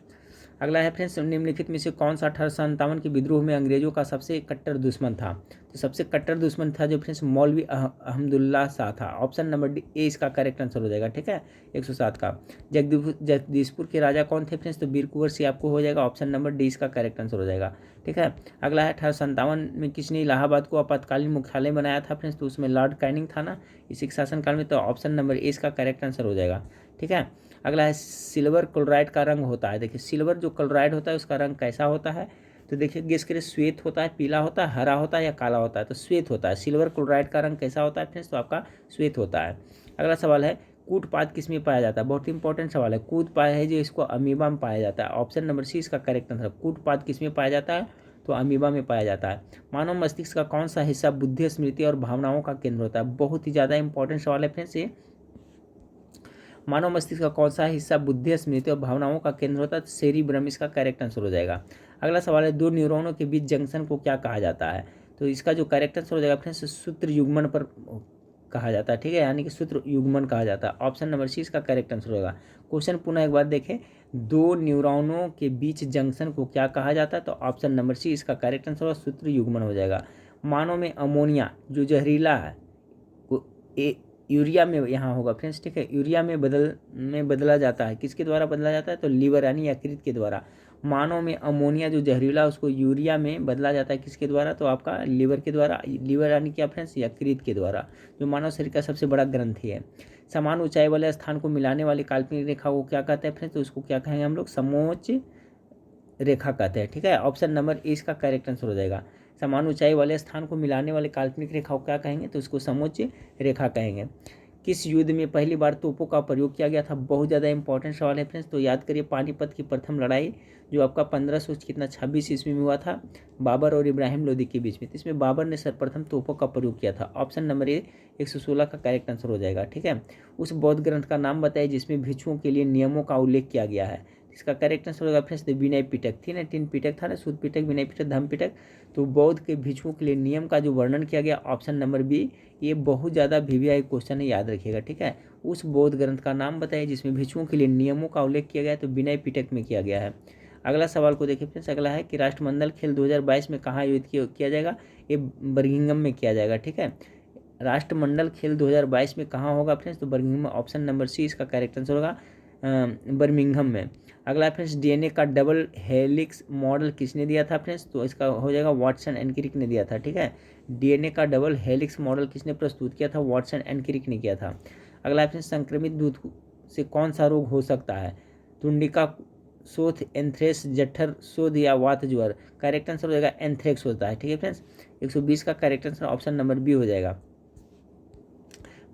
अगला है फ्रेंड्स, निम्नलिखित में से कौन सा 1857 के विद्रोह में अंग्रेजों का सबसे कट्टर दुश्मन था? तो सबसे कट्टर दुश्मन था जो फ्रेंड्स मौलवी अहमदुल्ला शाह था। ऑप्शन नंबर डी ए इसका करेक्ट आंसर हो जाएगा। ठीक है, 107 का। जगदीशपुर के राजा कौन थे फ्रेंड्स? तो वीर कुंवर सिंह आपको हो जाएगा। ऑप्शन नंबर डी इसका करेक्ट आंसर हो जाएगा। ठीक है, अगला है, 1857 में किसने इलाहाबाद को आपातकालीन मुख्यालय बनाया था फ्रेंड्स? तो उसमें लॉर्ड कैनिंग था ना इसी के शासनकाल में। तो ऑप्शन नंबर ए इसका करेक्ट आंसर हो जाएगा। ठीक है, अगला है, सिल्वर क्लोराइड का रंग होता है। देखिए सिल्वर जो क्लोराइड होता है उसका रंग कैसा होता है? तो देखिए गेस करिए, श्वेत होता है, पीला होता है, हरा होता है या काला होता है? तो श्वेत होता है। सिल्वर क्लोराइड का रंग कैसा होता है फ्रेंड्स? तो आपका श्वेत होता है। अगला सवाल है, कूटपाद किस में पाया जाता है? बहुत इंपॉर्टेंट सवाल है। कूटपाद है जो इसको अमीबा में पाया जाता है। ऑप्शन नंबर सी इसका करेक्ट आंसर। कूटपाद किस में पाया जाता है? तो अमीबा में पाया जाता है। मानव मस्तिष्क का कौन सा हिस्सा बुद्धि, स्मृति और भावनाओं का केंद्र होता है? बहुत ही ज़्यादा इंपॉर्टेंट सवाल है फ्रेंड्स ये। मानव मस्तिष्क का कौन सा हिस्सा बुद्धि, स्मृति और भावनाओं का केंद्र होता है? तो सेरिब्रम इसका करेक्ट आंसर हो जाएगा। अगला सवाल है, दो न्यूरॉनों के बीच जंक्शन को क्या कहा जाता है? तो इसका जो करेक्ट आंसर हो जाएगा फ्रेंड्स सूत्र युग्मन पर कहा जाता है। ठीक है, यानी कि सूत्र युग्मन कहा जाता है। ऑप्शन नंबर सी इसका करेक्ट आंसर होगा। क्वेश्चन पुनः एक बार देखें, दो न्यूरॉनों के बीच जंक्शन को क्या कहा जाता है? तो ऑप्शन नंबर सी इसका करेक्ट आंसर होगा, सूत्र युग्मन हो जाएगा। मानव में अमोनिया जो जहरीला है यूरिया में यहाँ होगा फ्रेंड्स। ठीक है, यूरिया में बदला जाता है। किसके द्वारा बदला जाता है? तो लीवर यानी यकृत के द्वारा। मानव में अमोनिया जो जहरीला उसको यूरिया में बदला जाता है किसके द्वारा? तो आपका लीवर के द्वारा। लीवर यानी क्या फ्रेंड्स? यकृत के द्वारा, जो मानव शरीर का सबसे बड़ा ग्रंथि है। समान ऊंचाई वाले स्थान को मिलाने वाली काल्पनिक रेखा को क्या कहते हैं फ्रेंड्स? तो उसको क्या कहेंगे हम लोग? समोच्च रेखा कहते हैं। ठीक है, ऑप्शन नंबर ए इसका करेक्ट आंसर हो जाएगा। समान ऊंचाई वाले स्थान को मिलाने वाले काल्पनिक रेखा को क्या कहेंगे? तो उसको समोच्च रेखा कहेंगे। किस युद्ध में पहली बार तोपों का प्रयोग किया गया था? बहुत ज़्यादा इंपॉर्टेंट सवाल है फ्रेंड्स। तो याद करिए, पानीपत की प्रथम लड़ाई जो आपका 1526 ईस्वी में हुआ था बाबर और इब्राहिम लोदी के बीच में। तो इसमें बाबर ने सर्वप्रथम तोपों का प्रयोग किया था। ऑप्शन नंबर ए 116 का करेक्ट आंसर हो जाएगा। ठीक है, उस बौद्ध ग्रंथ का नाम बताइए जिसमें भिक्षुओं के लिए नियमों का उल्लेख किया गया है। इसका करेक्ट आंसर होगा फ्रेंड्स विनय पिटक थी ना, 3 पिटक था ना, सूत पिटक, विनय पिटक, धम्म पिटक। तो बौद्ध के भिक्षुओं के लिए नियम का जो वर्णन किया गया, ऑप्शन नंबर बी। ये बहुत ज़्यादा वीवीआई क्वेश्चन है, याद रखिएगा। ठीक है, उस बौद्ध ग्रंथ का नाम बताइए जिसमें भिक्षुओं के लिए नियमों का उल्लेख किया गया है। तो विनय पिटक में किया गया है। अगला सवाल को देखिए फ्रेंड्स, अगला है कि राष्ट्रमंडल खेल 2022 में कहाँ आयोजित किया जाएगा? ये बर्मिंघम में किया जाएगा। ठीक है, राष्ट्रमंडल खेल 2022 में कहाँ होगा फ्रेंड्स? तो बर्मिंघम। ऑप्शन नंबर सी इसका करेक्ट आंसर होगा, बर्मिंघम में। अगला फ्रेंड्स, डीएनए का डबल हेलिक्स मॉडल किसने दिया था फ्रेंड्स? तो इसका हो जाएगा वाटसन एंड क्रिक ने दिया था। ठीक है, डीएनए का डबल हेलिक्स मॉडल किसने प्रस्तुत किया था? वाटसन एंड क्रिक ने किया था। अगला फ्रेंड्स, संक्रमित दूध से कौन सा रोग हो सकता है? तुंडिका सोथ, एंथ्रेक्स, जठर शोथ या वात ज्वर। करेक्ट आंसर हो जाएगा एंथ्रेक्स होता है। ठीक है फ्रेंड्स, 120 का correct answer option number B हो जाएगा।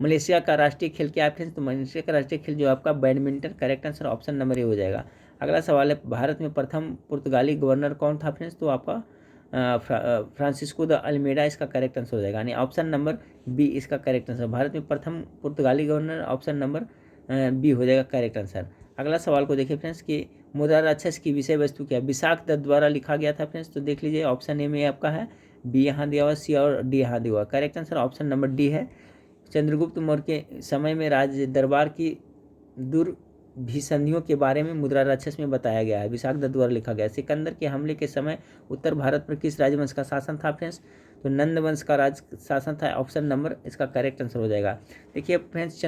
मलेशिया का राष्ट्रीय खेल क्या है फ्रेंड्स? तो मलेशिया का राष्ट्रीय खेल जो आपका badminton. Correct answer option number ए हो जाएगा। अगला सवाल है, भारत में प्रथम पुर्तगाली गवर्नर कौन था फ्रेंड्स? तो आपका फ्रांसिस्को द अल्मेडा इसका करेक्ट आंसर हो जाएगा, यानी ऑप्शन नंबर बी इसका करेक्ट आंसर। भारत में प्रथम पुर्तगाली गवर्नर, ऑप्शन नंबर बी हो जाएगा करेक्ट आंसर। अगला सवाल को देखिए फ्रेंड्स कि मुद्रा राक्षस की विषय वस्तु क्या है? विशाख दत्त द्वारा लिखा गया था फ्रेंड्स। तो देख लीजिए ऑप्शन ए में आपका है, बी यहाँ दिया हुआ, सी और डी यहाँ दिया हुआ। Correct answer option number D है। चंद्रगुप्त मौर्य के समय में राज दरबार की दुर्भिसंधियों के बारे में मुद्रा राक्षस में बताया गया है। विशाख दत्त द्वारा लिखा गया। सिकंदर के हमले के समय उत्तर भारत पर किस राजवंश का शासन था फ्रेंड्स? तो नंद वंश का राज शासन था। ऑप्शन नंबर इसका करेक्ट आंसर हो जाएगा। देखिए फ्रेंड्स,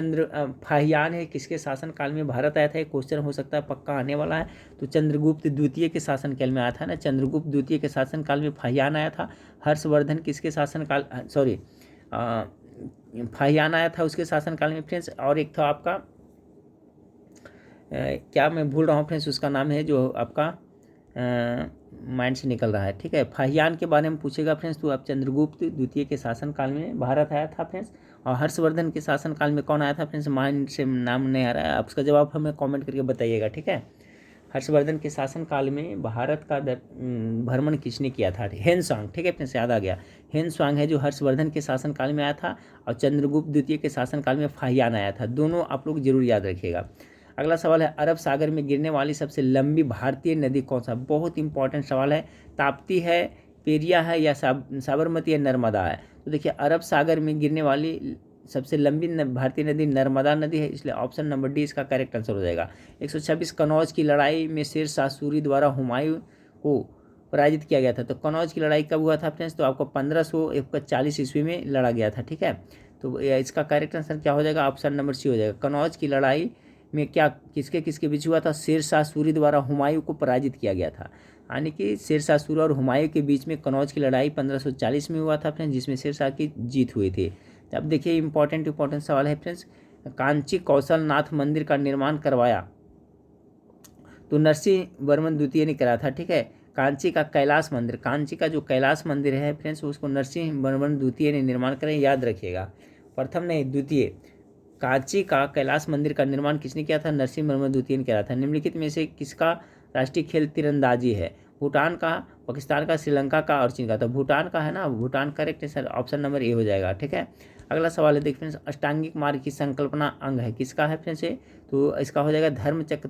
फाहियान है किसके शासन काल में भारत आया था? एक क्वेश्चन हो सकता है, पक्का आने वाला है। तो चंद्रगुप्त द्वितीय के शासन काल में आया था ना, चंद्रगुप्त द्वितीय के शासन काल में फाहियान आया था। हर्षवर्धन किसके शासन काल, सॉरी फाहियान आया था उसके शासनकाल में फ्रेंड्स। और एक था आपका क्या मैं भूल रहा हूँ फ्रेंड्स, उसका नाम है जो आपका माइंड से निकल रहा है। ठीक है, फाहियान के बारे में पूछेगा फ्रेंड्स तो आप चंद्रगुप्त द्वितीय के शासनकाल में भारत आया था फ्रेंड्स। और हर्षवर्धन के शासनकाल में कौन आया था फ्रेंड्स? माइंड से नाम नहीं आ रहा है, आप उसका जवाब हमें कॉमेंट करके बताइएगा। ठीक है, हर्षवर्धन के शासनकाल में भारत का भ्रमण किसने किया था? हेनसांग। ठीक है फ्रेंड्स, याद आ गया, हेनसांग है जो हर्षवर्धन के शासनकाल में आया था। और चंद्रगुप्त द्वितीय के शासनकाल में फाहियान आया था। दोनों आप लोग जरूर याद रखिएगा। अगला सवाल है, अरब सागर में गिरने वाली सबसे लंबी भारतीय नदी कौन सा? बहुत इंपॉर्टेंट सवाल है। ताप्ती है, पेरिया है, या साबरमती या नर्मदा है? तो देखिए अरब सागर में गिरने वाली सबसे लंबी भारतीय नदी नर्मदा नदी है, इसलिए ऑप्शन नंबर डी इसका करेक्ट आंसर हो जाएगा। 126 कनौज की लड़ाई में शेर शाह सूरी द्वारा हुमायूं को पराजित किया गया था। तो कनौज की लड़ाई कब हुआ था फ्रेंड्स? तो आपको 1541 ईस्वी में लड़ा गया था। ठीक है, तो इसका करेक्ट आंसर क्या हो जाएगा? ऑप्शन नंबर सी हो जाएगा। कनौज की लड़ाई में क्या किसके किसके बीच हुआ था? शेर शाह सूरी द्वारा हुमायूं को पराजित किया गया था, यानी कि शेर शाह सूरी और हुमायूं के बीच में कनौज की लड़ाई 1540 में हुआ था फ्रेंड्स, जिसमें शेर शाह की जीत हुई थी। अब देखिए इंपॉर्टेंट सवाल है फ्रेंड्स, कांची कौशलनाथ मंदिर का निर्माण करवाया तो नरसिंह वर्मन द्वितीय ने करा था। ठीक है, कांची का कैलाश मंदिर, कांची का जो कैलाश मंदिर है फ्रेंड्स उसको नरसिंह वर्मन द्वितीय ने निर्माण करा, याद रखिएगा, प्रथम नहीं द्वितीय। कांची का कैलाश मंदिर का निर्माण किसने किया था? नरसिंह वर्मन द्वितीय ने करा था। निम्नलिखित में से किसका राष्ट्रीय खेल तीरंदाजी है? भूटान का, पाकिस्तान का, श्रीलंका का और चीन का। तो भूटान का है ना, भूटान करेक्ट है सर, ऑप्शन नंबर ए हो जाएगा। ठीक है, अगला सवाल है देखिए फ्रेंड्स, अष्टांगिक मार्ग की संकल्पना अंग है, किसका है फ्रेंड्स? तो इसका हो जाएगा धर्मचक्र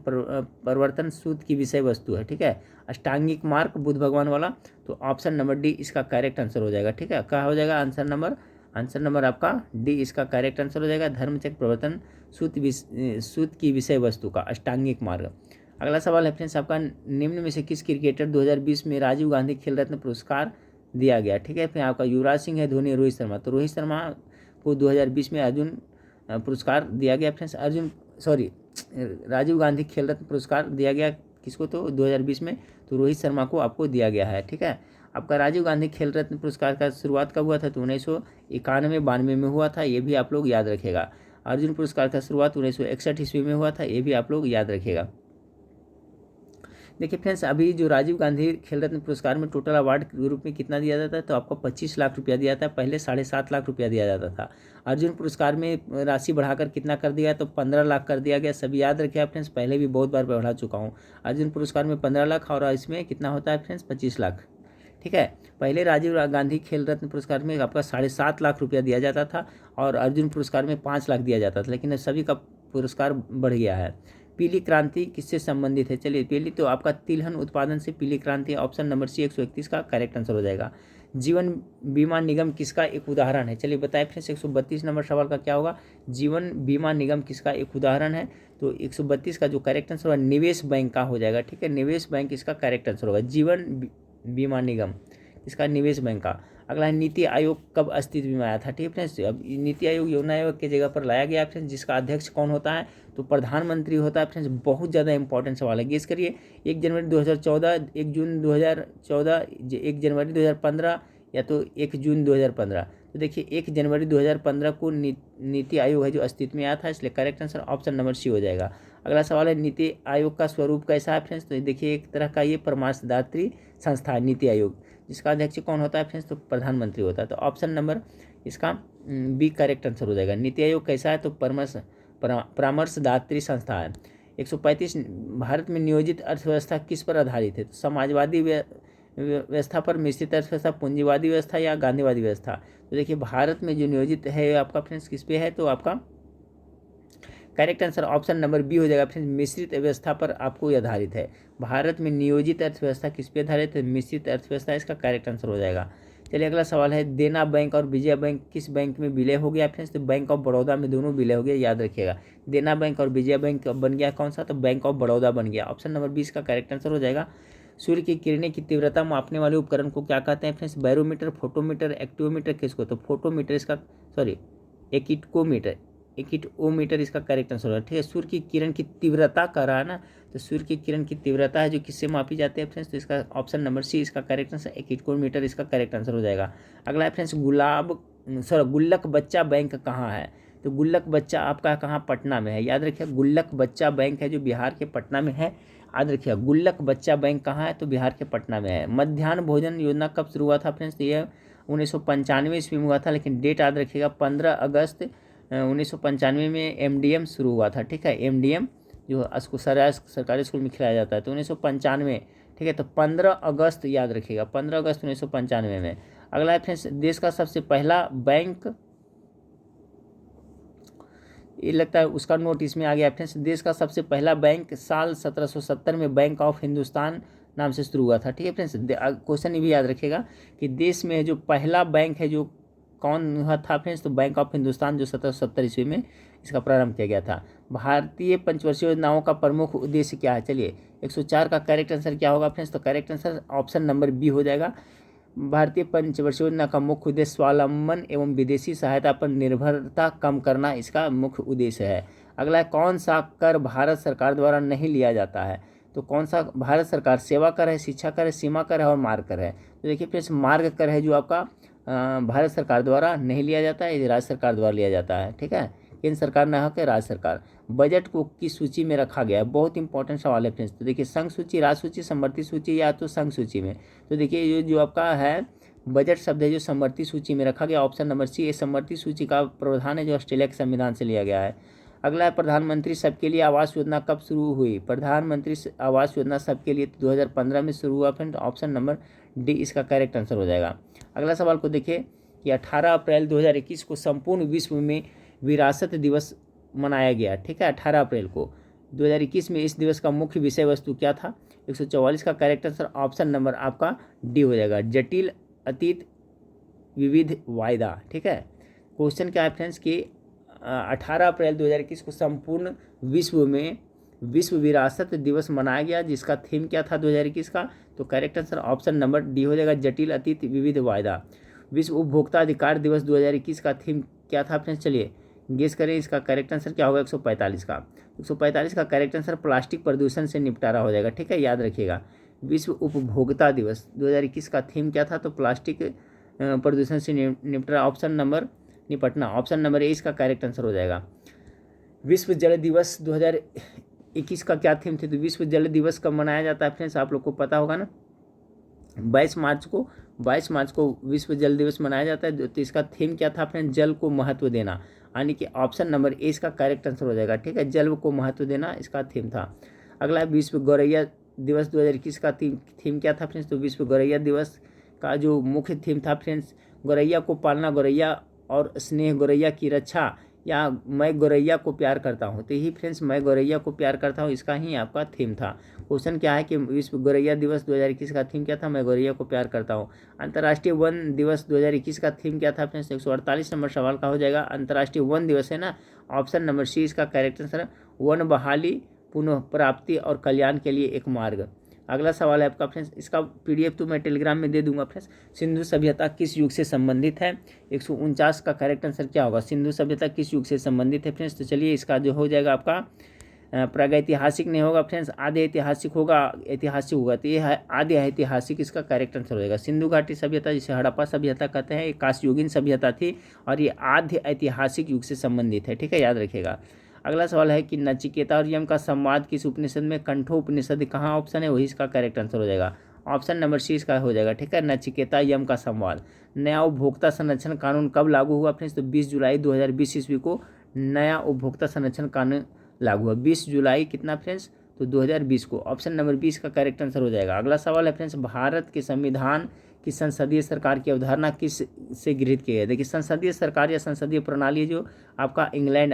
परिवर्तन सूत्र की विषय वस्तु है। ठीक है, अष्टांगिक मार्ग बुद्ध भगवान वाला, तो ऑप्शन नंबर डी इसका करेक्ट आंसर हो जाएगा। ठीक है, क्या हो जाएगा आंसर नंबर आपका डी इसका करेक्ट आंसर हो जाएगा, धर्मचक्र परिवर्तन सूत्र की विषय वस्तु का अष्टांगिक मार्ग। अगला सवाल है फ्रेंड्स आपका, निम्न में से किस क्रिकेटर 2020 में राजीव गांधी खेल रत्न पुरस्कार दिया गया? ठीक है, फिर आपका युवराज सिंह है, धोनी, रोहित शर्मा। तो रोहित शर्मा को 2020 में अर्जुन पुरस्कार दिया गया फ्रेंड्स, राजीव गांधी खेल रत्न पुरस्कार दिया गया किसको? तो 2020 में तो रोहित शर्मा को आपको दिया गया है। ठीक है, आपका राजीव गांधी खेल रत्न पुरस्कार का शुरुआत कब हुआ था? तो 1991-92 में हुआ था, ये भी आप लोग याद रखेगा। अर्जुन पुरस्कार का शुरुआत 1961 ईस्वी में हुआ था, ये भी आप लोग याद रखेगा। देखिए फ्रेंड्स, अभी जो राजीव गांधी खेल रत्न पुरस्कार में टोटल अवार्ड के रूप में कितना दिया जाता है? तो आपको 25 लाख रुपया दिया था, पहले 7.5 लाख रुपया दिया जाता था। अर्जुन पुरस्कार में राशि बढ़ाकर कितना कर दिया? तो 15 लाख कर दिया गया। सभी याद रखिए फ्रेंड्स, पहले भी बहुत बार बढ़ा चुका हूँ। अर्जुन पुरस्कार में 15 लाख और इसमें कितना होता है फ्रेंड्स? 25 लाख। ठीक है, पहले राजीव गांधी खेल रत्न पुरस्कार में आपका 7.5 लाख रुपया दिया जाता था और अर्जुन पुरस्कार में 5 लाख दिया जाता था, लेकिन सभी का पुरस्कार बढ़ गया है। पीली क्रांति किससे संबंधित है? चलिए, पहली तो आपका तिलहन उत्पादन से पीली क्रांति, ऑप्शन नंबर सी 131 का करेक्ट आंसर हो जाएगा। जीवन बीमा निगम किसका एक उदाहरण है? चलिए बताएं फ्रेंड्स, 132 नंबर सवाल का क्या होगा? जीवन बीमा निगम किसका एक उदाहरण है? तो 132 का जो करेक्ट आंसर होगा निवेश बैंक का हो जाएगा। ठीक है, निवेश बैंक इसका करेक्ट आंसर होगा। जीवन बीमा निगम इसका निवेश बैंक का। अगला है, नीति आयोग कब अस्तित्व में आया था? ठीक है फ्रेंड्स, अब नीति आयोग योजना आयोग की जगह पर लाया गया फ्रेंड्स, जिसका अध्यक्ष कौन होता है? तो प्रधानमंत्री होता है फ्रेंड्स। बहुत ज़्यादा इंपॉर्टेंट सवाल है, गेस करिए। 1 जनवरी 2014, 1 जून 2014, 1 जनवरी 2015 या तो 1 जून 2015। तो देखिए 1 जनवरी 2015 को नीति आयोग है जो अस्तित्व में आया था, इसलिए correct answer option number C हो जाएगा। अगला सवाल है नीति आयोग का स्वरूप कैसा है फ्रेंड्स, तो देखिए एक तरह का ये परामर्शदात्री संस्था है नीति आयोग, जिसका अध्यक्ष कौन होता है फ्रेंड्स, तो प्रधानमंत्री होता है। तो ऑप्शन नंबर इसका बी करेक्ट आंसर हो जाएगा। नीति आयोग कैसा है, तो परामर्शदात्री संस्था है। 135 भारत में नियोजित अर्थव्यवस्था किस पर आधारित है, तो समाजवादी व्यवस्था पर, मिश्रित अर्थव्यवस्था, पूंजीवादी व्यवस्था या गांधीवादी व्यवस्था। तो देखिए भारत में जो नियोजित है आपका फ्रेंड्स किस पे है, तो आपका correct answer option number B हो जाएगा फ्रेंड्स, मिश्रित व्यवस्था पर आपको आधारित है। भारत में नियोजित अर्थव्यवस्था किस पे आधारित है, मिश्रित अर्थव्यवस्था, इसका करेक्ट आंसर हो जाएगा। चलिए अगला सवाल है, देना बैंक और विजया बैंक किस बैंक में विलय हो गया फ्रेंड्स, तो बैंक ऑफ बड़ौदा में दोनों विलय हो गया, याद रखिएगा। देना बैंक और विजया बैंक बन गया कौन सा, तो बैंक ऑफ बड़ौदा बन गया। ऑप्शन नंबर 20 का करेक्ट आंसर हो जाएगा। सूर्य की किरणें की तीव्रता मापने वाले उपकरण को क्या कहते हैं फ्रेंड्स, बैरोमीटर, फोटोमीटर, एक्टिवोमीटर, किसको, तो फोटोमीटर इसका, सॉरी एकिटोमीटर इसका करेक्ट आंसर होगा। ठीक है, सूर्य की किरण की तीव्रता कर रहा है ना, तो सूर्य की किरण की तीव्रता है जो किससे मापी जाती है फ्रेंड्स, तो इसका ऑप्शन नंबर सी इसका करेक्ट आंसर एकिटोमीटर इसका करेक्ट आंसर हो जाएगा। अगला है फ्रेंड्स गुल्लक बच्चा बैंक कहाँ है, तो गुल्लक बच्चा आपका कहाँ, पटना में है, याद रखिए। गुल्लक बच्चा बैंक है जो बिहार के पटना में है, याद रखिए। गुल्लक बच्चा बैंक कहाँ है, तो बिहार के पटना में है। मध्याह्न भोजन योजना कब शुरू हुआ था फ्रेंड्स, तो ये 1995 ईस्वी में हुआ था, लेकिन डेट याद रखिएगा 15 अगस्त 1995 में MDM शुरू हुआ था। ठीक है, MDM जो सरकारी स्कूल में खिलाया जाता है, तो 1995, ठीक है, तो 15 अगस्त याद रखिएगा, 15 अगस्त 1995 में। अगला है फ्रेंड्स, देश का सबसे पहला बैंक, ये लगता है उसका नोट इसमें आ गया फ्रेंड्स। देश का सबसे पहला बैंक साल 1770 में बैंक ऑफ हिंदुस्तान नाम से शुरू हुआ था। ठीक है फ्रेंड्स, क्वेश्चन ये भी याद रखिएगा कि देश में जो पहला बैंक है जो कौन हुआ था फ्रेंड्स, तो बैंक ऑफ हिंदुस्तान जो 1770 ईस्वी में इसका प्रारंभ किया गया था। भारतीय पंचवर्षीय योजनाओं का प्रमुख उद्देश्य क्या है, चलिए 104 का करेक्ट आंसर क्या होगा फ्रेंड्स, तो correct answer option number B हो जाएगा। भारतीय पंचवर्षीय योजना का मुख्य उद्देश्य स्वावलंबन एवं विदेशी सहायता पर निर्भरता कम करना इसका मुख्य उद्देश्य है। अगला है, कौन सा कर भारत सरकार द्वारा नहीं लिया जाता है, तो कौन सा भारत सरकार, सेवा कर है, शिक्षा कर है, सीमा कर है और मार्ग कर है। तो देखिए फ्रेंड्स मार्ग कर है जो आपका भारत सरकार द्वारा नहीं लिया जाता है, ये राज्य सरकार द्वारा लिया जाता है। ठीक है, केंद्र सरकार न होकर राज्य सरकार। बजट को किस सूची में रखा गया है, बहुत इंपॉर्टेंट सवाल है फ्रेंड्स। तो देखिए संघ सूची, राज्य सूची, समवर्ती सूची या तो संघ सूची में। तो देखिए ये जो आपका है बजट शब्द है जो समवर्ती सूची में रखा गया, ऑप्शन नंबर सी। ये समवर्ती सूची का प्रावधान है जो ऑस्ट्रेलिया के संविधान से लिया गया है। अगला है, प्रधानमंत्री सबके लिए आवास योजना कब शुरू हुई, प्रधानमंत्री आवास योजना सबके लिए 2015 में शुरू हुआ फ्रेंड, ऑप्शन नंबर डी इसका करेक्ट आंसर हो जाएगा। अगला सवाल को देखिए कि 18 अप्रैल 2021 को संपूर्ण विश्व में विरासत दिवस मनाया गया। ठीक है, 18 अप्रैल को 2021 में इस दिवस का मुख्य विषय वस्तु क्या था, 144 का करेक्ट आंसर ऑप्शन नंबर आपका डी हो जाएगा, जटिल अतीत विविध वायदा। ठीक है, क्वेश्चन क्या है फ्रेंड्स कि 18 अप्रैल 2021 को संपूर्ण विश्व में विश्व विरासत दिवस मनाया गया, जिसका थीम क्या था 2021 का, तो correct answer option number D हो जाएगा, जटिल अतीत विविध वायदा। विश्व उपभोक्ता अधिकार दिवस 2021 का थीम क्या था फ्रेंड्स, चलिए गेस करें, इसका करेक्ट आंसर क्या होगा, 145 का। 145 का करेक्ट आंसर प्लास्टिक प्रदूषण से निपटारा हो जाएगा। ठीक है, याद रखिएगा, विश्व उपभोक्ता दिवस 2021 का थीम क्या था, तो प्लास्टिक प्रदूषण से निपटारा, ऑप्शन नंबर निपटना, ऑप्शन नंबर ए इसका करेक्ट आंसर हो जाएगा। विश्व जल दिवस 2021 का क्या थीम थे, तो विश्व जल दिवस कब मनाया जाता है फ्रेंड्स, आप लोग को पता होगा ना, 22 मार्च को विश्व जल दिवस मनाया जाता है। तो इसका थीम क्या था फ्रेंड्स, जल को महत्व देना, यानी कि ऑप्शन नंबर ए इसका करेक्ट आंसर हो जाएगा। ठीक है, जल को महत्व देना इसका थीम था। अगला विश्व गौरैया दिवस 2021 का थीम क्या था फ्रेंड्स, तो विश्व गौरैया दिवस का जो मुख्य थीम था फ्रेंड्स, गौरैया को पालना, गौरैया और स्नेह, गौरैया की रक्षा, या मैं गौरैया को प्यार करता हूँ। तो यही फ्रेंड्स मैं गौरैया को प्यार करता हूँ, इसका ही आपका थीम था। क्वेश्चन क्या है कि विश्व गौरैया दिवस 2021 का थीम क्या था, मैं गौरैया को प्यार करता हूँ। अंतर्राष्ट्रीय वन दिवस 2021 का थीम क्या था फ्रेंड्स, 148 नंबर सवाल का हो जाएगा। अंतर्राष्ट्रीय वन दिवस है ना, ऑप्शन नंबर सी इसका करेक्ट आंसर, वन बहाली, पुनः प्राप्ति और कल्याण के लिए एक मार्ग। अगला सवाल है आपका फ्रेंड्स, इसका PDF तो मैं टेलीग्राम में दे दूंगा फ्रेंड्स। सिंधु सभ्यता किस युग से संबंधित है, 149 का करेक्ट आंसर क्या होगा, सिंधु सभ्यता किस युग से संबंधित है फ्रेंड्स, तो चलिए इसका जो हो जाएगा आपका प्रागैतिहासिक नहीं होगा फ्रेंड्स, आधे ऐतिहासिक होगा, ऐतिहासिक होगा, तो ये है आधे ऐतिहासिक, इसका करेक्ट आंसर हो जाएगा। सिंधु घाटी सभ्यता जिसे हड़प्पा सभ्यता कहते हैं, एक कांस्ययुगीन सभ्यता थी और ये आधे ऐतिहासिक युग से संबंधित है। ठीक है, याद रखिएगा। अगला सवाल है कि नचिकेता और यम का संवाद किस उपनिषद में, कंठो उपनिषद कहाँ ऑप्शन है वही इसका करेक्ट आंसर हो जाएगा। ऑप्शन नंबर सी इसका हो जाएगा, ठीक है, नचिकेता यम का संवाद। नया उपभोक्ता संरक्षण कानून कब लागू हुआ फ्रेंड्स, तो 20 जुलाई 2020 ईस्वी को नया उपभोक्ता संरक्षण कानून लागू हुआ। 20 जुलाई कितना फ्रेंड्स, तो 2020 को। ऑप्शन नंबर 20 का करेक्ट आंसर हो जाएगा। अगला सवाल है फ्रेंड्स, भारत के संविधान की संसदीय सरकार की अवधारणा किस से गृहीत की गई है। देखिए संसदीय सरकार या संसदीय प्रणाली जो आपका इंग्लैंड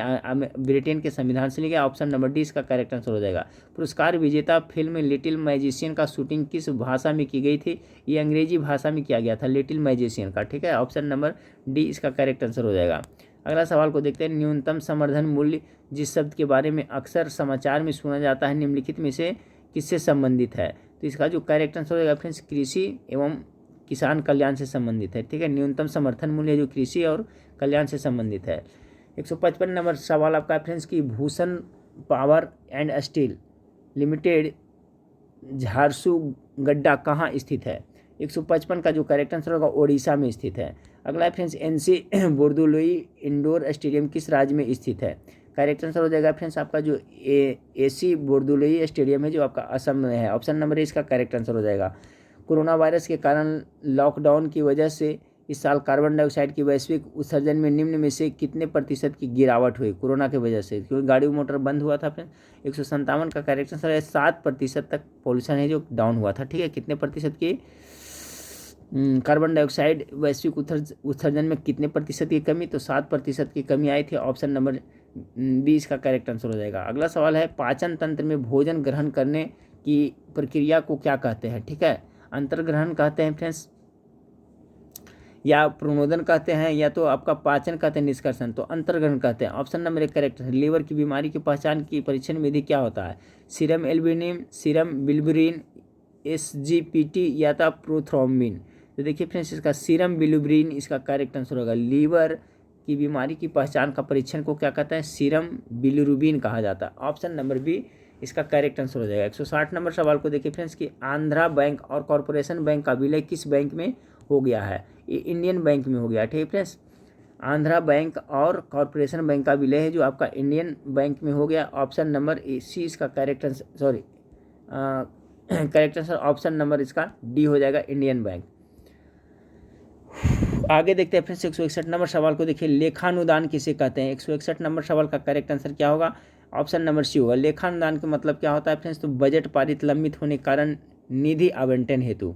ब्रिटेन के संविधान से लिया गया। ऑप्शन नंबर डी इसका करेक्ट आंसर हो जाएगा। पुरस्कार विजेता फिल्म लिटिल मैजिशियन का शूटिंग किस भाषा में की गई थी, ये अंग्रेजी भाषा में किया गया था लिटिल मैजिशियन का, ठीक है। ऑप्शन नंबर डी इसका करेक्ट आंसर हो जाएगा। अगला सवाल को देखते हैं, न्यूनतम समर्थन मूल्य जिस शब्द के बारे में अक्सर समाचार में सुना जाता है निम्नलिखित में से किससे संबंधित है, तो इसका जो करेक्ट आंसर हो जाएगा फ्रेंड्स कृषि एवं किसान कल्याण से संबंधित है, ठीक है। न्यूनतम समर्थन मूल्य जो कृषि और कल्याण से संबंधित है। 155 नंबर सवाल आपका फ्रेंड्स की Bhushan Power and Steel Limited Jharsuguda कहाँ स्थित है। 155 का जो करेक्ट आंसर होगा ओडिशा में स्थित है। अगला है friends NC Bordoloi indoor stadium किस राज्य में स्थित है। करेक्ट आंसर हो जाएगा फ्रेंड्स आपका जो एसी बोर्दोलोई स्टेडियम है जो आपका असम में है। ऑप्शन नंबर ए इसका करेक्ट आंसर हो जाएगा। कोरोना वायरस के कारण लॉकडाउन की वजह से इस साल कार्बन डाइऑक्साइड की वैश्विक उत्सर्जन में निम्न में से कितने प्रतिशत की गिरावट हुई कोरोना की वजह से, क्योंकि गाड़ी मोटर बंद हुआ था फ्रेंड्स। 157 का करेक्ट आंसर है 7% तक पॉल्यूशन है जो डाउन हुआ था, ठीक है। कितने प्रतिशत की कार्बन डाइऑक्साइड वैश्विक उत्सर्जन में कितने प्रतिशत की कमी, तो 7% की कमी आई थी। ऑप्शन नंबर 20 का करेक्ट आंसर हो जाएगा। अगला सवाल है पाचन तंत्र में भोजन ग्रहण करने की प्रक्रिया को क्या कहते हैं, ठीक है। अंतर्ग्रहण कहते हैं फ्रेंड्स, या प्रणोदन कहते हैं, या तो आपका पाचन कहते हैं निष्कर्षण, तो अंतर्ग्रहण कहते हैं। ऑप्शन नंबर 1 करेक्ट है। लीवर की बीमारी की पहचान की परीक्षण विधि क्या होता है, serum albumin, serum bilirubin, SGPT या तो प्रोथ्रोम्बिन। तो देखिए फ्रेंड्स इसका सीरम बिलिरुबिन इसका करेक्ट आंसर होगा। लीवर की बीमारी की पहचान का परीक्षण को क्या कहता है, सीरम बिलिरुबिन कहा जाता है। ऑप्शन नंबर बी इसका करेक्ट आंसर हो जाएगा। 160 नंबर सवाल को देखिए फ्रेंड्स कि आंध्रा बैंक और कॉरपोरेशन बैंक का विलय किस बैंक में हो गया है, ये इंडियन बैंक में हो गया, ठीक है फ्रेंड्स। आंध्रा बैंक और कॉरपोरेशन बैंक का विलय है जो आपका इंडियन बैंक में हो गया। ऑप्शन नंबर सी इसका correct answer, sorry correct answer option number इसका डी हो जाएगा, इंडियन बैंक। आगे देखते हैं फ्रेंड्स 161 नंबर सवाल को देखिए, लेखानुदान किसे कहते हैं। 161 नंबर सवाल का करेक्ट आंसर क्या होगा, ऑप्शन नंबर सी होगा। लेखानुदान का मतलब क्या होता है फ्रेंड्स, तो बजट पारित लंबित होने के कारण निधि आवंटन हेतु।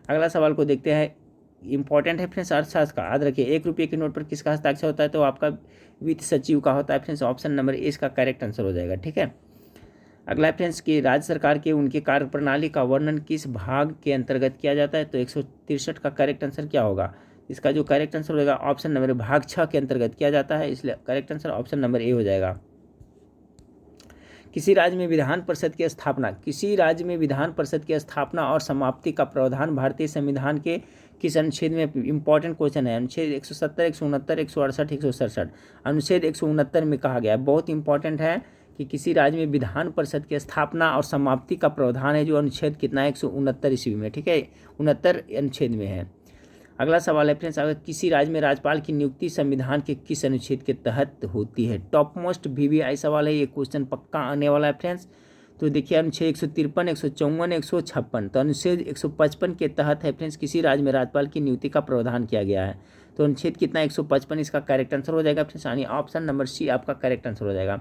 अगला सवाल को देखते हैं, इंपॉर्टेंट है फ्रेंड्स अर्थशास्त्र का, याद रखिए। 1 रुपये के नोट पर किसका हस्ताक्षर होता है, तो आपका वित्त सचिव का होता है फ्रेंड्स। ऑप्शन नंबर ए इसका करेक्ट आंसर हो जाएगा, ठीक है। अगला है फ्रेंड्स कि राज्य सरकार के उनके कार्यप्रणाली का वर्णन किस भाग के अंतर्गत किया जाता है, तो 163 का करेक्ट आंसर क्या होगा, इसका जो करेक्ट आंसर होगा ऑप्शन नंबर भाग 6 के अंतर्गत किया जाता है, इसलिए करेक्ट आंसर ऑप्शन नंबर ए हो जाएगा। किसी राज्य में विधान परिषद की स्थापना, किसी राज्य में विधान परिषद की स्थापना और समाप्ति का प्रावधान भारतीय संविधान के किस अनुच्छेद में, इंपॉर्टेंट क्वेश्चन है, अनुच्छेद 170, 169, 168, 167। अनुच्छेद 169 में कहा गया है, बहुत इंपॉर्टेंट है कि किसी राज्य में विधान परिषद की स्थापना और समाप्ति का प्रावधान है जो अनुच्छेद कितना है 169 ईस्वी में, ठीक है, 69 अनुच्छेद में है। अगला सवाल है फ्रेंड्स, अगर किसी राज्य में राज्यपाल की नियुक्ति संविधान के किस अनुच्छेद के तहत होती है। टॉप मोस्ट VVI सवाल है, ये क्वेश्चन पक्का आने वाला है फ्रेंड्स। तो देखिए अनुच्छेद 153, 154, 156, तो अनुच्छेद 155 के तहत है फ्रेंड्स किसी राज्य में राज्यपाल की नियुक्ति का प्रावधान किया गया है। तो अनुच्छेद कितना 155 इसका करेक्ट आंसर हो जाएगा फ्रेंड्स, यानी ऑप्शन नंबर सी आपका करेक्ट आंसर हो जाएगा।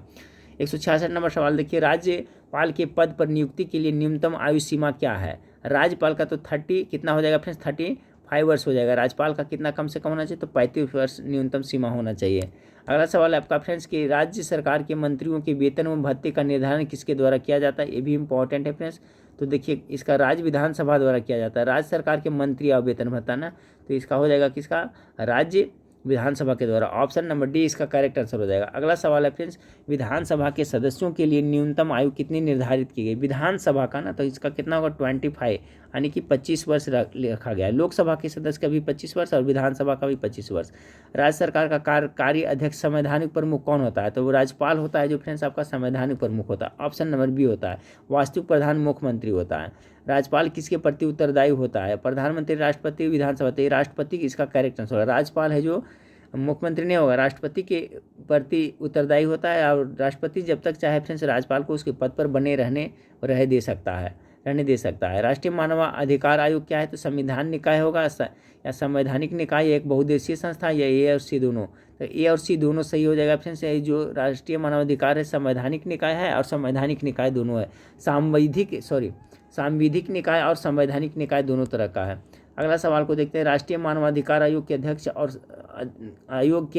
166 नंबर सवाल देखिए, राज्यपाल के पद पर नियुक्ति के लिए न्यूनतम आयु सीमा क्या है। राज्यपाल का तो 30 कितना हो जाएगा फ्रेंड्स, 35 वर्ष हो जाएगा। राज्यपाल का कितना कम से कम होना चाहिए, तो 35 वर्ष न्यूनतम सीमा होना चाहिए। अगला सवाल है आपका फ्रेंड्स कि राज्य सरकार के मंत्रियों के वेतन एवं भत्ते का निर्धारण किसके द्वारा किया जाता है, ये भी इंपॉर्टेंट है फ्रेंड्स। तो देखिए इसका राज्य विधानसभा द्वारा किया जाता है, राज्य सरकार के मंत्री और वेतन भत्ता ना, तो इसका हो जाएगा किसका, राज्य विधानसभा के द्वारा। ऑप्शन नंबर डी इसका करेक्ट आंसर हो जाएगा। अगला सवाल है फ्रेंड्स, विधानसभा के सदस्यों के लिए न्यूनतम आयु कितनी निर्धारित की गई विधानसभा का ना, तो इसका कितना होगा 25, यानी कि 25 वर्ष रखा गया है। लोकसभा के सदस्य का भी 25 वर्ष और विधानसभा का भी 25 वर्ष। राज्य सरकार का कार्य अध्यक्ष संवैधानिक प्रमुख कौन होता है, तो वो राज्यपाल होता है जो फ्रेंड्स आपका संवैधानिक प्रमुख होता है। ऑप्शन नंबर बी होता है। वास्तविक प्रधान मुख्यमंत्री होता है। राज्यपाल किसके प्रति उत्तरदायी होता है, प्रधानमंत्री, राष्ट्रपति, विधानसभा, तो राष्ट्रपति इसका करेक्ट आंसर है। राज्यपाल है जो मुख्यमंत्री नहीं होगा, राष्ट्रपति के प्रति उत्तरदायी होता है। और राष्ट्रपति जब तक चाहे फ्रेंड्स राज्यपाल को उसके पद पर बने रहने दे सकता है। राष्ट्रीय मानव अधिकार आयोग क्या है? तो संविधान निकाय होगा या संवैधानिक निकाय, एक बहुउद्देशीय संस्था, या ए और सी दोनों। तो ए और सी दोनों सही हो जाएगा फ्रेंड्स। ये जो राष्ट्रीय मानवाधिकार है संवैधानिक निकाय है और संवैधानिक निकाय दोनों है। सांविधिक निकाय और संवैधानिक निकाय दोनों तरह का है। अगला सवाल को देखते हैं। राष्ट्रीय मानवाधिकार आयोग के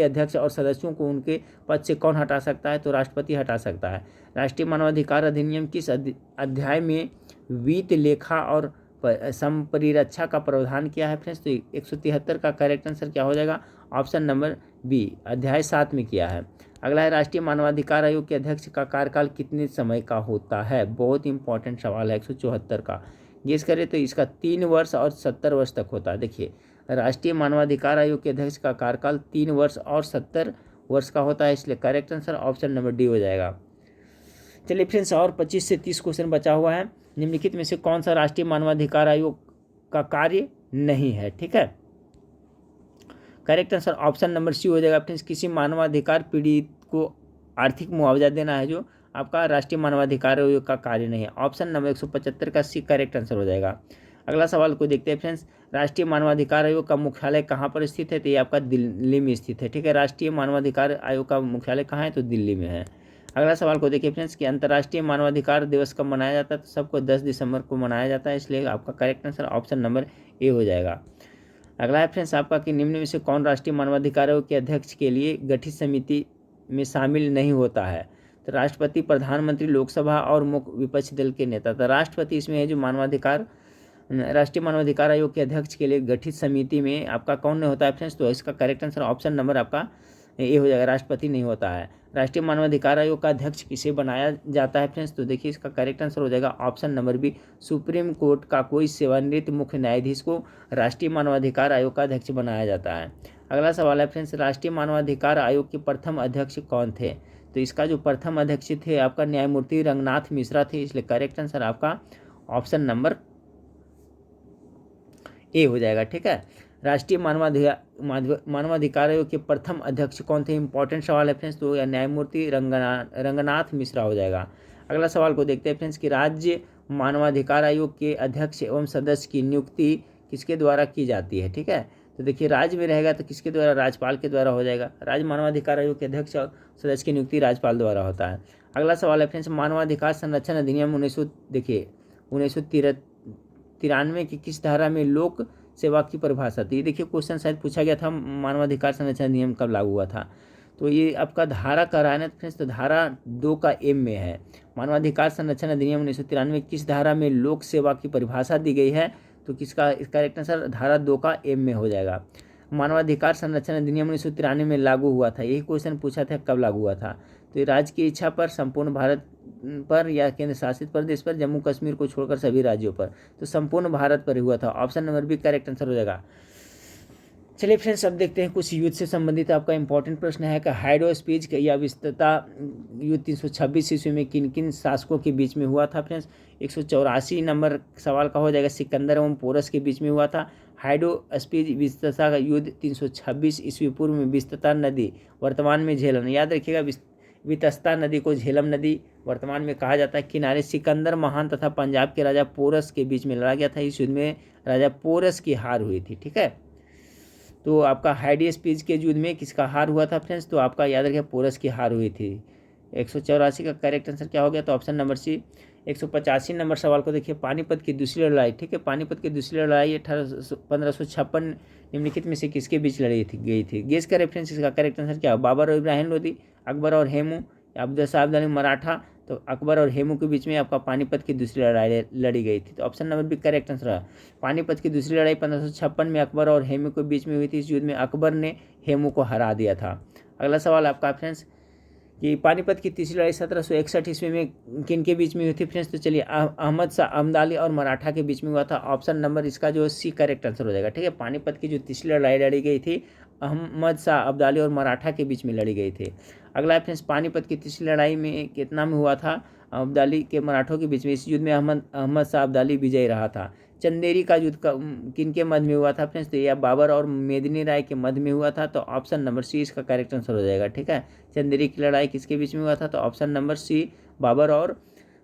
अध्यक्ष और सदस्यों को उनके पद से कौन हटा सकता है? तो राष्ट्रपति हटा सकता है। राष्ट्रीय मानवाधिकार अधिनियम किस अध्याय में वित्त, लेखा और संपरिरक्षा का प्रावधान किया है फ्रेंड्स? तो 173 का करेक्ट आंसर क्या हो जाएगा? ऑप्शन नंबर बी, अध्याय 7 में किया है। अगला है राष्ट्रीय मानवाधिकार आयोग के अध्यक्ष का कार्यकाल कितने समय का होता है? बहुत इंपॉर्टेंट सवाल है 174 का। गेस करें तो इसका 3 वर्ष और 70 वर्ष तक होता है। देखिए, राष्ट्रीय मानवाधिकार आयोग के अध्यक्ष का कार्यकाल 3 वर्ष और 70 वर्ष का होता है, इसलिए correct answer option number D हो जाएगा। चलिए फ्रेंड्स, और 25 से 30 क्वेश्चन बचा हुआ है। निम्नलिखित में से कौन सा राष्ट्रीय मानवाधिकार आयोग का कार्य नहीं है? ठीक है, correct answer option number C हो जाएगा फ्रेंड्स। किसी मानवाधिकार पीड़ित को आर्थिक मुआवजा देना है जो आपका राष्ट्रीय मानवाधिकार आयोग का कार्य नहीं है। ऑप्शन नंबर 175 का सी करेक्ट आंसर हो जाएगा। अगला सवाल को देखते हैं फ्रेंड्स। राष्ट्रीय मानवाधिकार आयोग का मुख्यालय कहाँ पर स्थित है? तो ये आपका दिल्ली में स्थित है। ठीक है, राष्ट्रीय मानवाधिकार आयोग का मुख्यालय कहाँ है? तो दिल्ली में है। अगला सवाल को देखिए फ्रेंड्स कि अंतर्राष्ट्रीय मानवाधिकार दिवस कब मनाया जाता है? तो सबको 10 दिसंबर को मनाया जाता है, इसलिए आपका करेक्ट आंसर ऑप्शन नंबर ए हो जाएगा। अगला है फ्रेंड्स आपका कि निम्न में से कौन राष्ट्रीय मानवाधिकार आयोग के अध्यक्ष के लिए गठित समिति में शामिल नहीं होता है? तो राष्ट्रपति, प्रधानमंत्री, लोकसभा और मुख्य विपक्षी दल के नेता। तो राष्ट्रपति इसमें है जो राष्ट्रीय मानवाधिकार आयोग के अध्यक्ष के लिए गठित समिति में आपका कौन नहीं होता है फ्रेंड्स? तो इसका करेक्ट आंसर ऑप्शन नंबर आपका ए हो जाएगा, राष्ट्रपति नहीं होता है। राष्ट्रीय मानवाधिकार आयोग का अध्यक्ष किसे बनाया जाता है फ्रेंड्स? तो देखिए इसका करेक्ट आंसर हो जाएगा option number B, supreme court का कोई सेवानिवृत्त मुख्य न्यायाधीश को राष्ट्रीय मानवाधिकार आयोग का अध्यक्ष बनाया जाता है। अगला सवाल है फ्रेंड्स, राष्ट्रीय मानवाधिकार आयोग के प्रथम अध्यक्ष कौन थे? तो इसका जो प्रथम अध्यक्ष थे आपका न्यायमूर्ति रंगनाथ मिश्रा थे, इसलिए करेक्ट आंसर आपका ऑप्शन नंबर ए हो जाएगा। ठीक है, राष्ट्रीय मानवाधिकार आयोग के प्रथम अध्यक्ष कौन थे? इंपॉर्टेंट सवाल है फ्रेंड्स, तो न्यायमूर्ति रंगनाथ मिश्रा हो जाएगा। अगला सवाल को देखते हैं फ्रेंड्स कि राज्य मानवाधिकार आयोग के अध्यक्ष एवं सदस्य की नियुक्ति किसके द्वारा की जाती है? ठीक है, तो देखिए राज्य में रहेगा तो किसके द्वारा? राज्यपाल के द्वारा हो जाएगा। राज्य मानवाधिकार आयोग के अध्यक्ष और सदस्य की नियुक्ति राज्यपाल द्वारा होता है। अगला सवाल है फ्रेंड्स, मानवाधिकार संरक्षण अधिनियम 1993 की किस धारा में लोक सेवा की परिभाषा थी? देखिए क्वेश्चन शायद पूछा गया था मानवाधिकार संरक्षण अधिनियम कब लागू हुआ था, तो ये आपका धारा का रहा है ना फ्रेंड्स, तो धारा 2 का एम में है। मानवाधिकार संरक्षण अधिनियम 1993 किस धारा में लोक सेवा की परिभाषा दी गई है? तो किसका करेक्ट आंसर धारा 2 का एम में हो जाएगा। मानवाधिकार संरक्षण अधिनियम 1993 में लागू हुआ था, यही क्वेश्चन पूछा था कब लागू हुआ था। तो ये राज्य की इच्छा पर, संपूर्ण भारत पर या केंद्र शासित प्रदेश पर, जम्मू कश्मीर को छोड़कर सभी राज्यों पर? तो संपूर्ण भारत पर हुआ था। Option number B correct answer हो जाएगा। चलिए फ्रेंड्स, अब देखते हैं कुछ युद्ध से संबंधित आपका इंपॉर्टेंट प्रश्न है कि हाइड्रोस्पीज या विस्तृता युद्ध 326 ईस्वी में किन किन शासकों के बीच में हुआ था फ्रेंड्स? 184 नंबर सवाल का हो जाएगा, सिकंदर एवं पोरस के बीच में हुआ था। हाइड्रोस्पीज विस्तृता का युद्ध 326 ईस्वी पूर्व में विस्तृता नदी, वर्तमान में झेलम, याद रखिएगा वितस्ता नदी को झेलम नदी वर्तमान में कहा जाता है, किनारे सिकंदर महान तथा पंजाब के राजा पोरस के बीच में लड़ा गया था। इस युद्ध में राजा पोरस की हार हुई थी। ठीक है, तो आपका हाइड्रोस्पीज के युद्ध में किसका हार हुआ था फ्रेंड्स? तो आपका याद रखिए पोरस की हार हुई थी। 184 का करेक्ट आंसर क्या हो गया? तो ऑप्शन नंबर सी। 185 नंबर सवाल को देखिए, पानीपत की दूसरी लड़ाई। ठीक है, पानीपत की दूसरी लड़ाई 1556 निम्नलिखित में से किसके बीच लड़ी गई थी? गेस करें फ्रेंड्स, इसका करेक्ट आंसर क्या हो? बाबर और इब्राहिम लोदी, अकबर और हेमू, अब्दुल साहब अली मराठा। तो अकबर और हेमू के बीच में आपका पानीपत की दूसरी लड़ाई लड़ी गई थी, तो option number B correct answer है। पानीपत की दूसरी लड़ाई 1556 में अकबर और हेमू के बीच में हुई थी। इस युद्ध में अकबर ने हेमू को हरा दिया था। अगला सवाल आपका फ्रेंड्स कि पानीपत की तीसरी लड़ाई 1761 ईस्वी में किन के बीच में हुई थी फ्रेंड्स? तो चलिए अहमद शाह अब्दाली और मराठा के बीच में हुआ था। ऑप्शन नंबर इसका जो सी करेक्ट आंसर हो जाएगा। ठीक है, पानीपत की जो तीसरी लड़ाई लड़ी गई थी अहमद शाह अब्दाली और मराठा के बीच में लड़ी गई थी। अगला फ्रेंड्स, पानीपत की तीसरी लड़ाई में कितना में हुआ था? अब्दाली के मराठों के बीच में। इस युद्ध में अहमद शाह अब्दाली विजयी रहा था। चंदेरी का युद्ध किन के मध्य में हुआ था फ्रेंड्स? तो यह बाबर और मेदिनी राय के मध्य में हुआ था। तो ऑप्शन नंबर सी इसका करेक्ट आंसर हो जाएगा। ठीक है, चंदेरी की लड़ाई किसके बीच में हुआ था? तो ऑप्शन नंबर सी बाबर और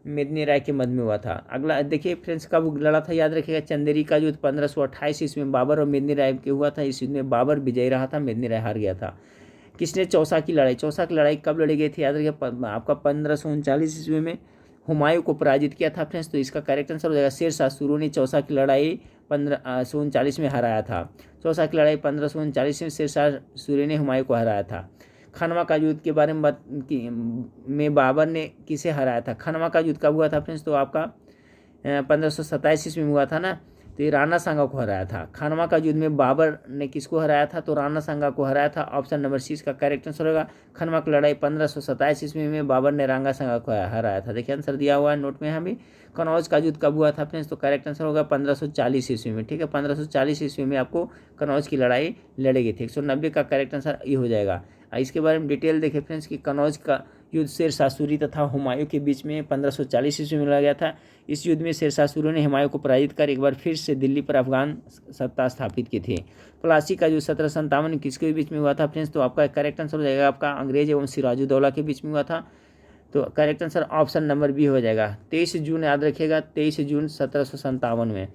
मेदिनी राय के मध्य में हुआ था। अगला देखिए फ्रेंड्स, कब लड़ा था याद रखिएगा। चंदेरी का युद्ध 1528 ईस्वी में बाबर और मेदिनी राय के हुआ था। इस युद्ध में बाबर विजयी रहा था, मेदिनी राय हार गया था। किसने चौसा की लड़ाई? चौसा की लड़ाई कब लड़ी गई थी याद रखिए, आपका 1539 ईस्वी में हुमायूं को पराजित किया था फ्रेंड्स। तो इसका करेक्ट आंसर हो जाएगा शेरशाह सूरी ने चौसा की लड़ाई 1539 में हराया था। चौसा की लड़ाई 1539 में शेरशाह सूरी ने हुमायूं को हराया था। खनवा का युद्ध के बारे में बाबर ने किसे हराया था? खनवा का युद्ध कब हुआ था फ्रेंड्स? तो आपका 1527 ईस्वी में हुआ था ना। तो ये राणा सांगा को हराया था। खनवा का युद्ध में बाबर ने किसको हराया था? तो राणा सांगा को हराया था। ऑप्शन नंबर सी इसका करेक्ट आंसर होगा। खनवा की लड़ाई 1527 ईस्वी में बाबर ने राणा सांगा को हराया था। देखिए आंसर दिया हुआ है नोट में हमें। कनौज का युद्ध कब हुआ था फ्रेंड्स? तो करेक्ट आंसर होगा 1540 ईस्वी में। ठीक है, 1540 ईस्वी में आपको कनौज की लड़ाई लड़ी गई थी। 190 का करेक्ट आंसर ये हो जाएगा। इसके बारे में डिटेल देखें फ्रेंड्स कि कनौज का युद्ध शेरशाह सूरी तथा हुमायूं के बीच में 1540 ईस्वी में लड़ा गया था। इस युद्ध में शेरशाह सूरी ने हुमायूं को पराजित कर एक बार फिर से दिल्ली पर अफगान सत्ता स्थापित की थी। प्लासी का युद्ध 1757 में किसके बीच में हुआ था फ्रेंड्स? तो आपका करेक्ट आंसर हो जाएगा आपका अंग्रेज एवं सिराजुद्दौला के बीच में हुआ था। तो correct answer option number B हो जाएगा। 23 जून याद रखिएगा, 23 जून 1757 में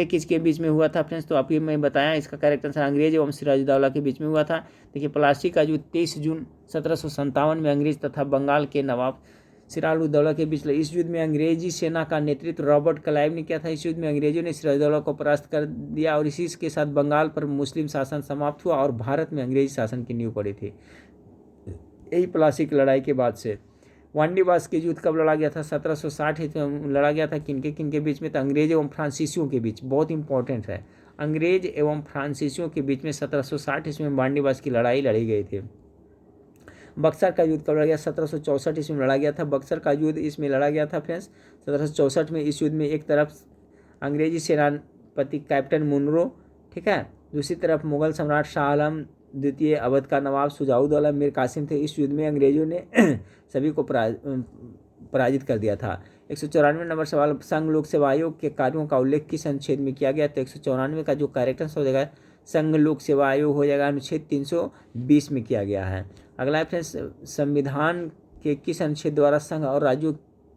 किसके बीच में हुआ था फ्रेंड्स? तो आपको मैं बताया, इसका करेक्ट आंसर अंग्रेज एवं सिराजुद्दौला के बीच में हुआ था। देखिए प्लासी का युद्ध 23 जून 1757 में अंग्रेज तथा बंगाल के नवाब सिराजुद्दौला के बीच। इस युद्ध में अंग्रेजी सेना का नेतृत्व रॉबर्ट क्लाइव ने किया था। इस युद्ध में अंग्रेजों ने सिराजुद्दौला को परास्त कर दिया और इसी के साथ बंगाल पर मुस्लिम शासन समाप्त हुआ और भारत में अंग्रेजी शासन की नींव पड़ी थी। यही प्लासी की लड़ाई के बाद से। वांडीवास के युद्ध कब लड़ा गया था? 1760 में लड़ा गया था। किनके बीच में? तो अंग्रेज एवं फ्रांसीसियों के बीच। बहुत इंपॉर्टेंट है, अंग्रेज एवं फ्रांसीसियों के बीच में 1760 ईस्वी में वांडीवास की लड़ाई लड़ी गई थी। बक्सर का युद्ध कब लड़ा गया? 1764 ईस्वी में लड़ा गया था। बक्सर का युद्ध इसमें लड़ा गया था फ्रेंड्स 1764 में। इस युद्ध में एक तरफ अंग्रेजी सेनापति कैप्टन मुनरो, ठीक है, दूसरी तरफ मुगल सम्राट शाह आलम द्वितीय, अवध का नवाब शुजाउद्दौला मीर कासिम थे। इस युद्ध में अंग्रेजों ने सभी को पराजित कर दिया था। 194 नंबर सवाल, संघ लोक सेवा आयोग के कार्यों का उल्लेख किस अनुच्छेद में किया गया? तो 194 का जो करेक्ट आंसर हो जाएगा संघ लोक सेवा आयोग हो जाएगा, अनुच्छेद 320 में किया गया है। अगला है फ्रेंड्स, संविधान के किस अनुच्छेद द्वारा संघ और राज्यों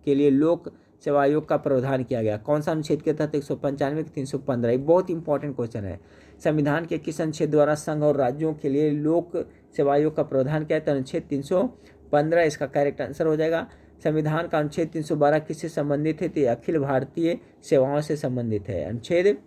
के लिए लोक सेवा आयोग का प्रावधान किया गया? कौन सा अनुच्छेद के तहत? 195 के 315। ये बहुत इंपॉर्टेंट क्वेश्चन है। संविधान के किस अनुच्छेद द्वारा संघ और राज्यों के लिए लोक सेवा आयोग का प्रावधान किया है? अनुच्छेद 315 इसका करेक्ट आंसर हो जाएगा। संविधान का अनुच्छेद 312 किससे संबंधित है? तो अखिल भारतीय सेवाओं से संबंधित है। अनुच्छेद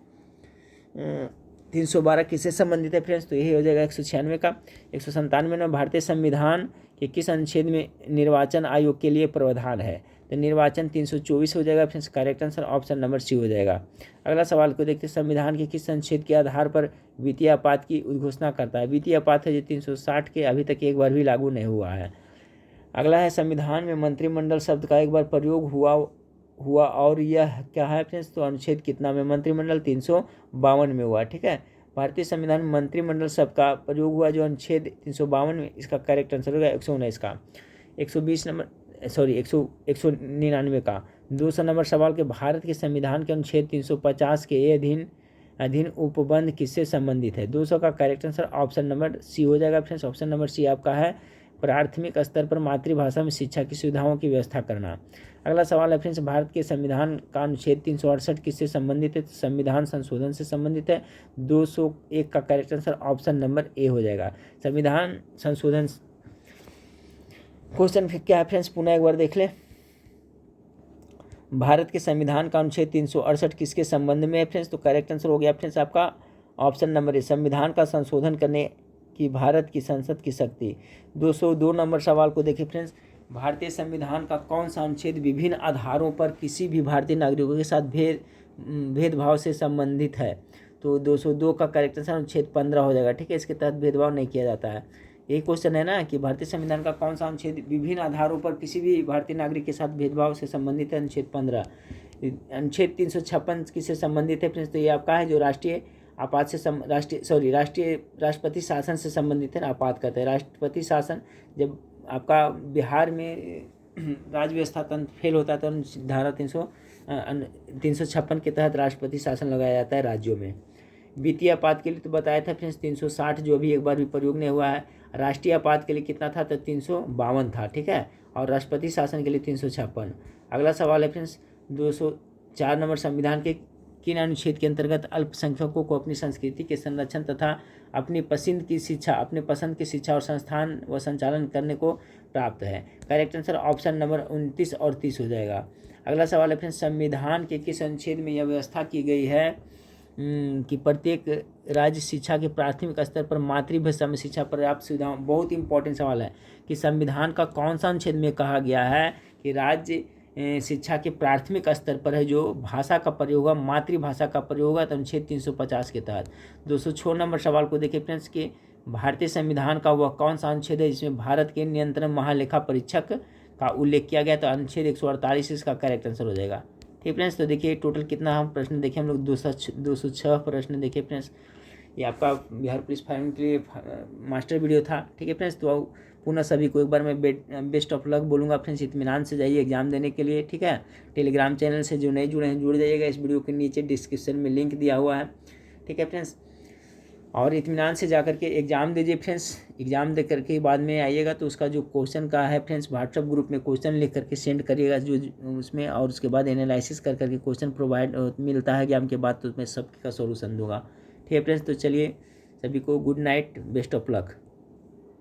312 किससे संबंधित है फ्रेंड्स? तो यही हो जाएगा 196 का। 197 में भारतीय संविधान के किस अनुच्छेद में निर्वाचन आयोग के लिए प्रावधान है? तो निर्वाचन 324 हो जाएगा friends. Correct answer option number C हो जाएगा। अगला सवाल को देखते हैं, संविधान के किस अनुच्छेद के आधार पर वित्तीय आपात की उद्घोषणा करता है? वित्तीय आपात है जो 360 के अभी तक एक बार भी लागू नहीं हुआ है। अगला है, संविधान में मंत्रिमंडल शब्द का एक बार प्रयोग हुआ और यह क्या है फ्रेंड्स? तो अनुच्छेद कितना में? मंत्रिमंडल 352 में हुआ। ठीक है, भारतीय संविधान में मंत्रिमंडल शब्द का प्रयोग हुआ जो अनुच्छेद 352 में। इसका करेक्ट आंसर होगा 119 का। 199 का। 200 नंबर सवाल के, भारत के संविधान के अनुच्छेद 350 के अधीन उपबंध किससे संबंधित है? 200 का correct answer option number C हो जाएगा फ्रेंड्स। ऑप्शन नंबर सी आपका है, प्राथमिक स्तर पर मातृभाषा में शिक्षा की सुविधाओं की व्यवस्था करना। अगला सवाल है फ्रेंड्स, भारत के संविधान का अनुच्छेद 368 किससे संबंधित है? तो संविधान संशोधन से संबंधित है। 201 का करेक्ट आंसर ऑप्शन नंबर ए हो जाएगा, संविधान संशोधन। क्वेश्चन क्या है फ्रेंड्स, पुनः एक बार देख ले। भारत के संविधान का अनुच्छेद 368 किसके संबंध में है फ्रेंड्स? तो करेक्ट आंसर हो गया फ्रेंड्स आपका ऑप्शन नंबर ए, संविधान का संशोधन करने की भारत की संसद की शक्ति। 202 नंबर सवाल को देखिए फ्रेंड्स, भारतीय संविधान का कौन सा अनुच्छेद विभिन्न आधारों पर किसी भी भारतीय नागरिकों के साथ भेदभाव से संबंधित है? तो 202 का करेक्ट आंसर अनुच्छेद 15 हो जाएगा। ठीक है, इसके तहत भेदभाव नहीं किया जाता है। यही क्वेश्चन है ना कि भारतीय संविधान का कौन सा अनुच्छेद विभिन्न आधारों पर किसी भी भारतीय नागरिक के साथ भेदभाव से संबंधित है? अनुच्छेद 15। अनुच्छेद 356 किससे संबंधित है फ्रेंड्स? तो ये आपका है जो राष्ट्रपति शासन से संबंधित है ना, आपात कहते हैं। राष्ट्रपति शासन जब आपका बिहार में राज्य व्यवस्था तंत्र फेल होता है तो धारा 356 के तहत राष्ट्रपति शासन लगाया जाता है राज्यों में। वित्तीय आपात के लिए तो बताया था फ्रेंड्स 360, जो अभी एक बार भी प्रयोग नहीं हुआ है। राष्ट्रीय आपात के लिए कितना था तो 352 था, ठीक है। और राष्ट्रपति शासन के लिए 356। अगला सवाल है फ्रेंड्स 204 नंबर, संविधान के किन अनुच्छेद के अंतर्गत अल्पसंख्यकों को अपनी संस्कृति के संरक्षण तथा अपनी पसंद की शिक्षा और संस्थान व संचालन करने को प्राप्त है? करेक्ट आंसर ऑप्शन नंबर 29 और 30 हो जाएगा। अगला सवाल है फ्रेंड्स संविधान के किस अनुच्छेद में यह व्यवस्था की गई है कि प्रत्येक राज्य शिक्षा के प्राथमिक स्तर पर मातृभाषा में शिक्षा पर्याप्त सुविधाओं? बहुत इंपॉर्टेंट सवाल है कि संविधान का कौन सा अनुच्छेद में कहा गया है कि राज्य शिक्षा के प्राथमिक स्तर पर है जो भाषा का प्रयोग होगा, मातृभाषा का प्रयोग होगा, तो अनुच्छेद 350 के तहत। 206 नंबर सवाल को देखिए फ्रेंड्स कि भारतीय संविधान का वह कौन सा अनुच्छेद है जिसमें भारत के नियंत्रण महालेखा परीक्षक का उल्लेख किया गया? तो अनुच्छेद 148 इसका करेक्ट आंसर हो जाएगा। ठीक फ्रेंड्स, तो देखिए टोटल कितना हम प्रश्न देखे हम लोग 206 प्रश्न देखे फ्रेंड्स। ये आपका बिहार पुलिस फायरिंग के लिए मास्टर वीडियो था। ठीक है फ्रेंड्स, तो पुनः सभी को एक बार मैं बेस्ट ऑफ लक बोलूँगा फ्रेंड्स। इत्मीनान से जाइए एग्जाम देने के लिए, ठीक है। टेलीग्राम चैनल से जो नहीं जुड़े हैं जुड़ जाइएगा, इस वीडियो के नीचे डिस्क्रिप्शन में लिंक दिया हुआ है, ठीक है फ्रेंड्स। और इत्मीनान से जाकर के एग्ज़ाम दीजिए फ्रेंड्स। एग्ज़ाम दे करके बाद में आइएगा तो उसका जो क्वेश्चन का है फ्रेंड्स व्हाट्सएप ग्रुप में क्वेश्चन लिख करके सेंड करिएगा जो उसमें, और उसके बाद एनालिसिस कर करके क्वेश्चन प्रोवाइड मिलता है एग्जाम के बाद, तो उसमें सबका सॉल्यूशन दूंगा। ठीक है फ्रेंड्स, तो चलिए सभी को good night, best of luck.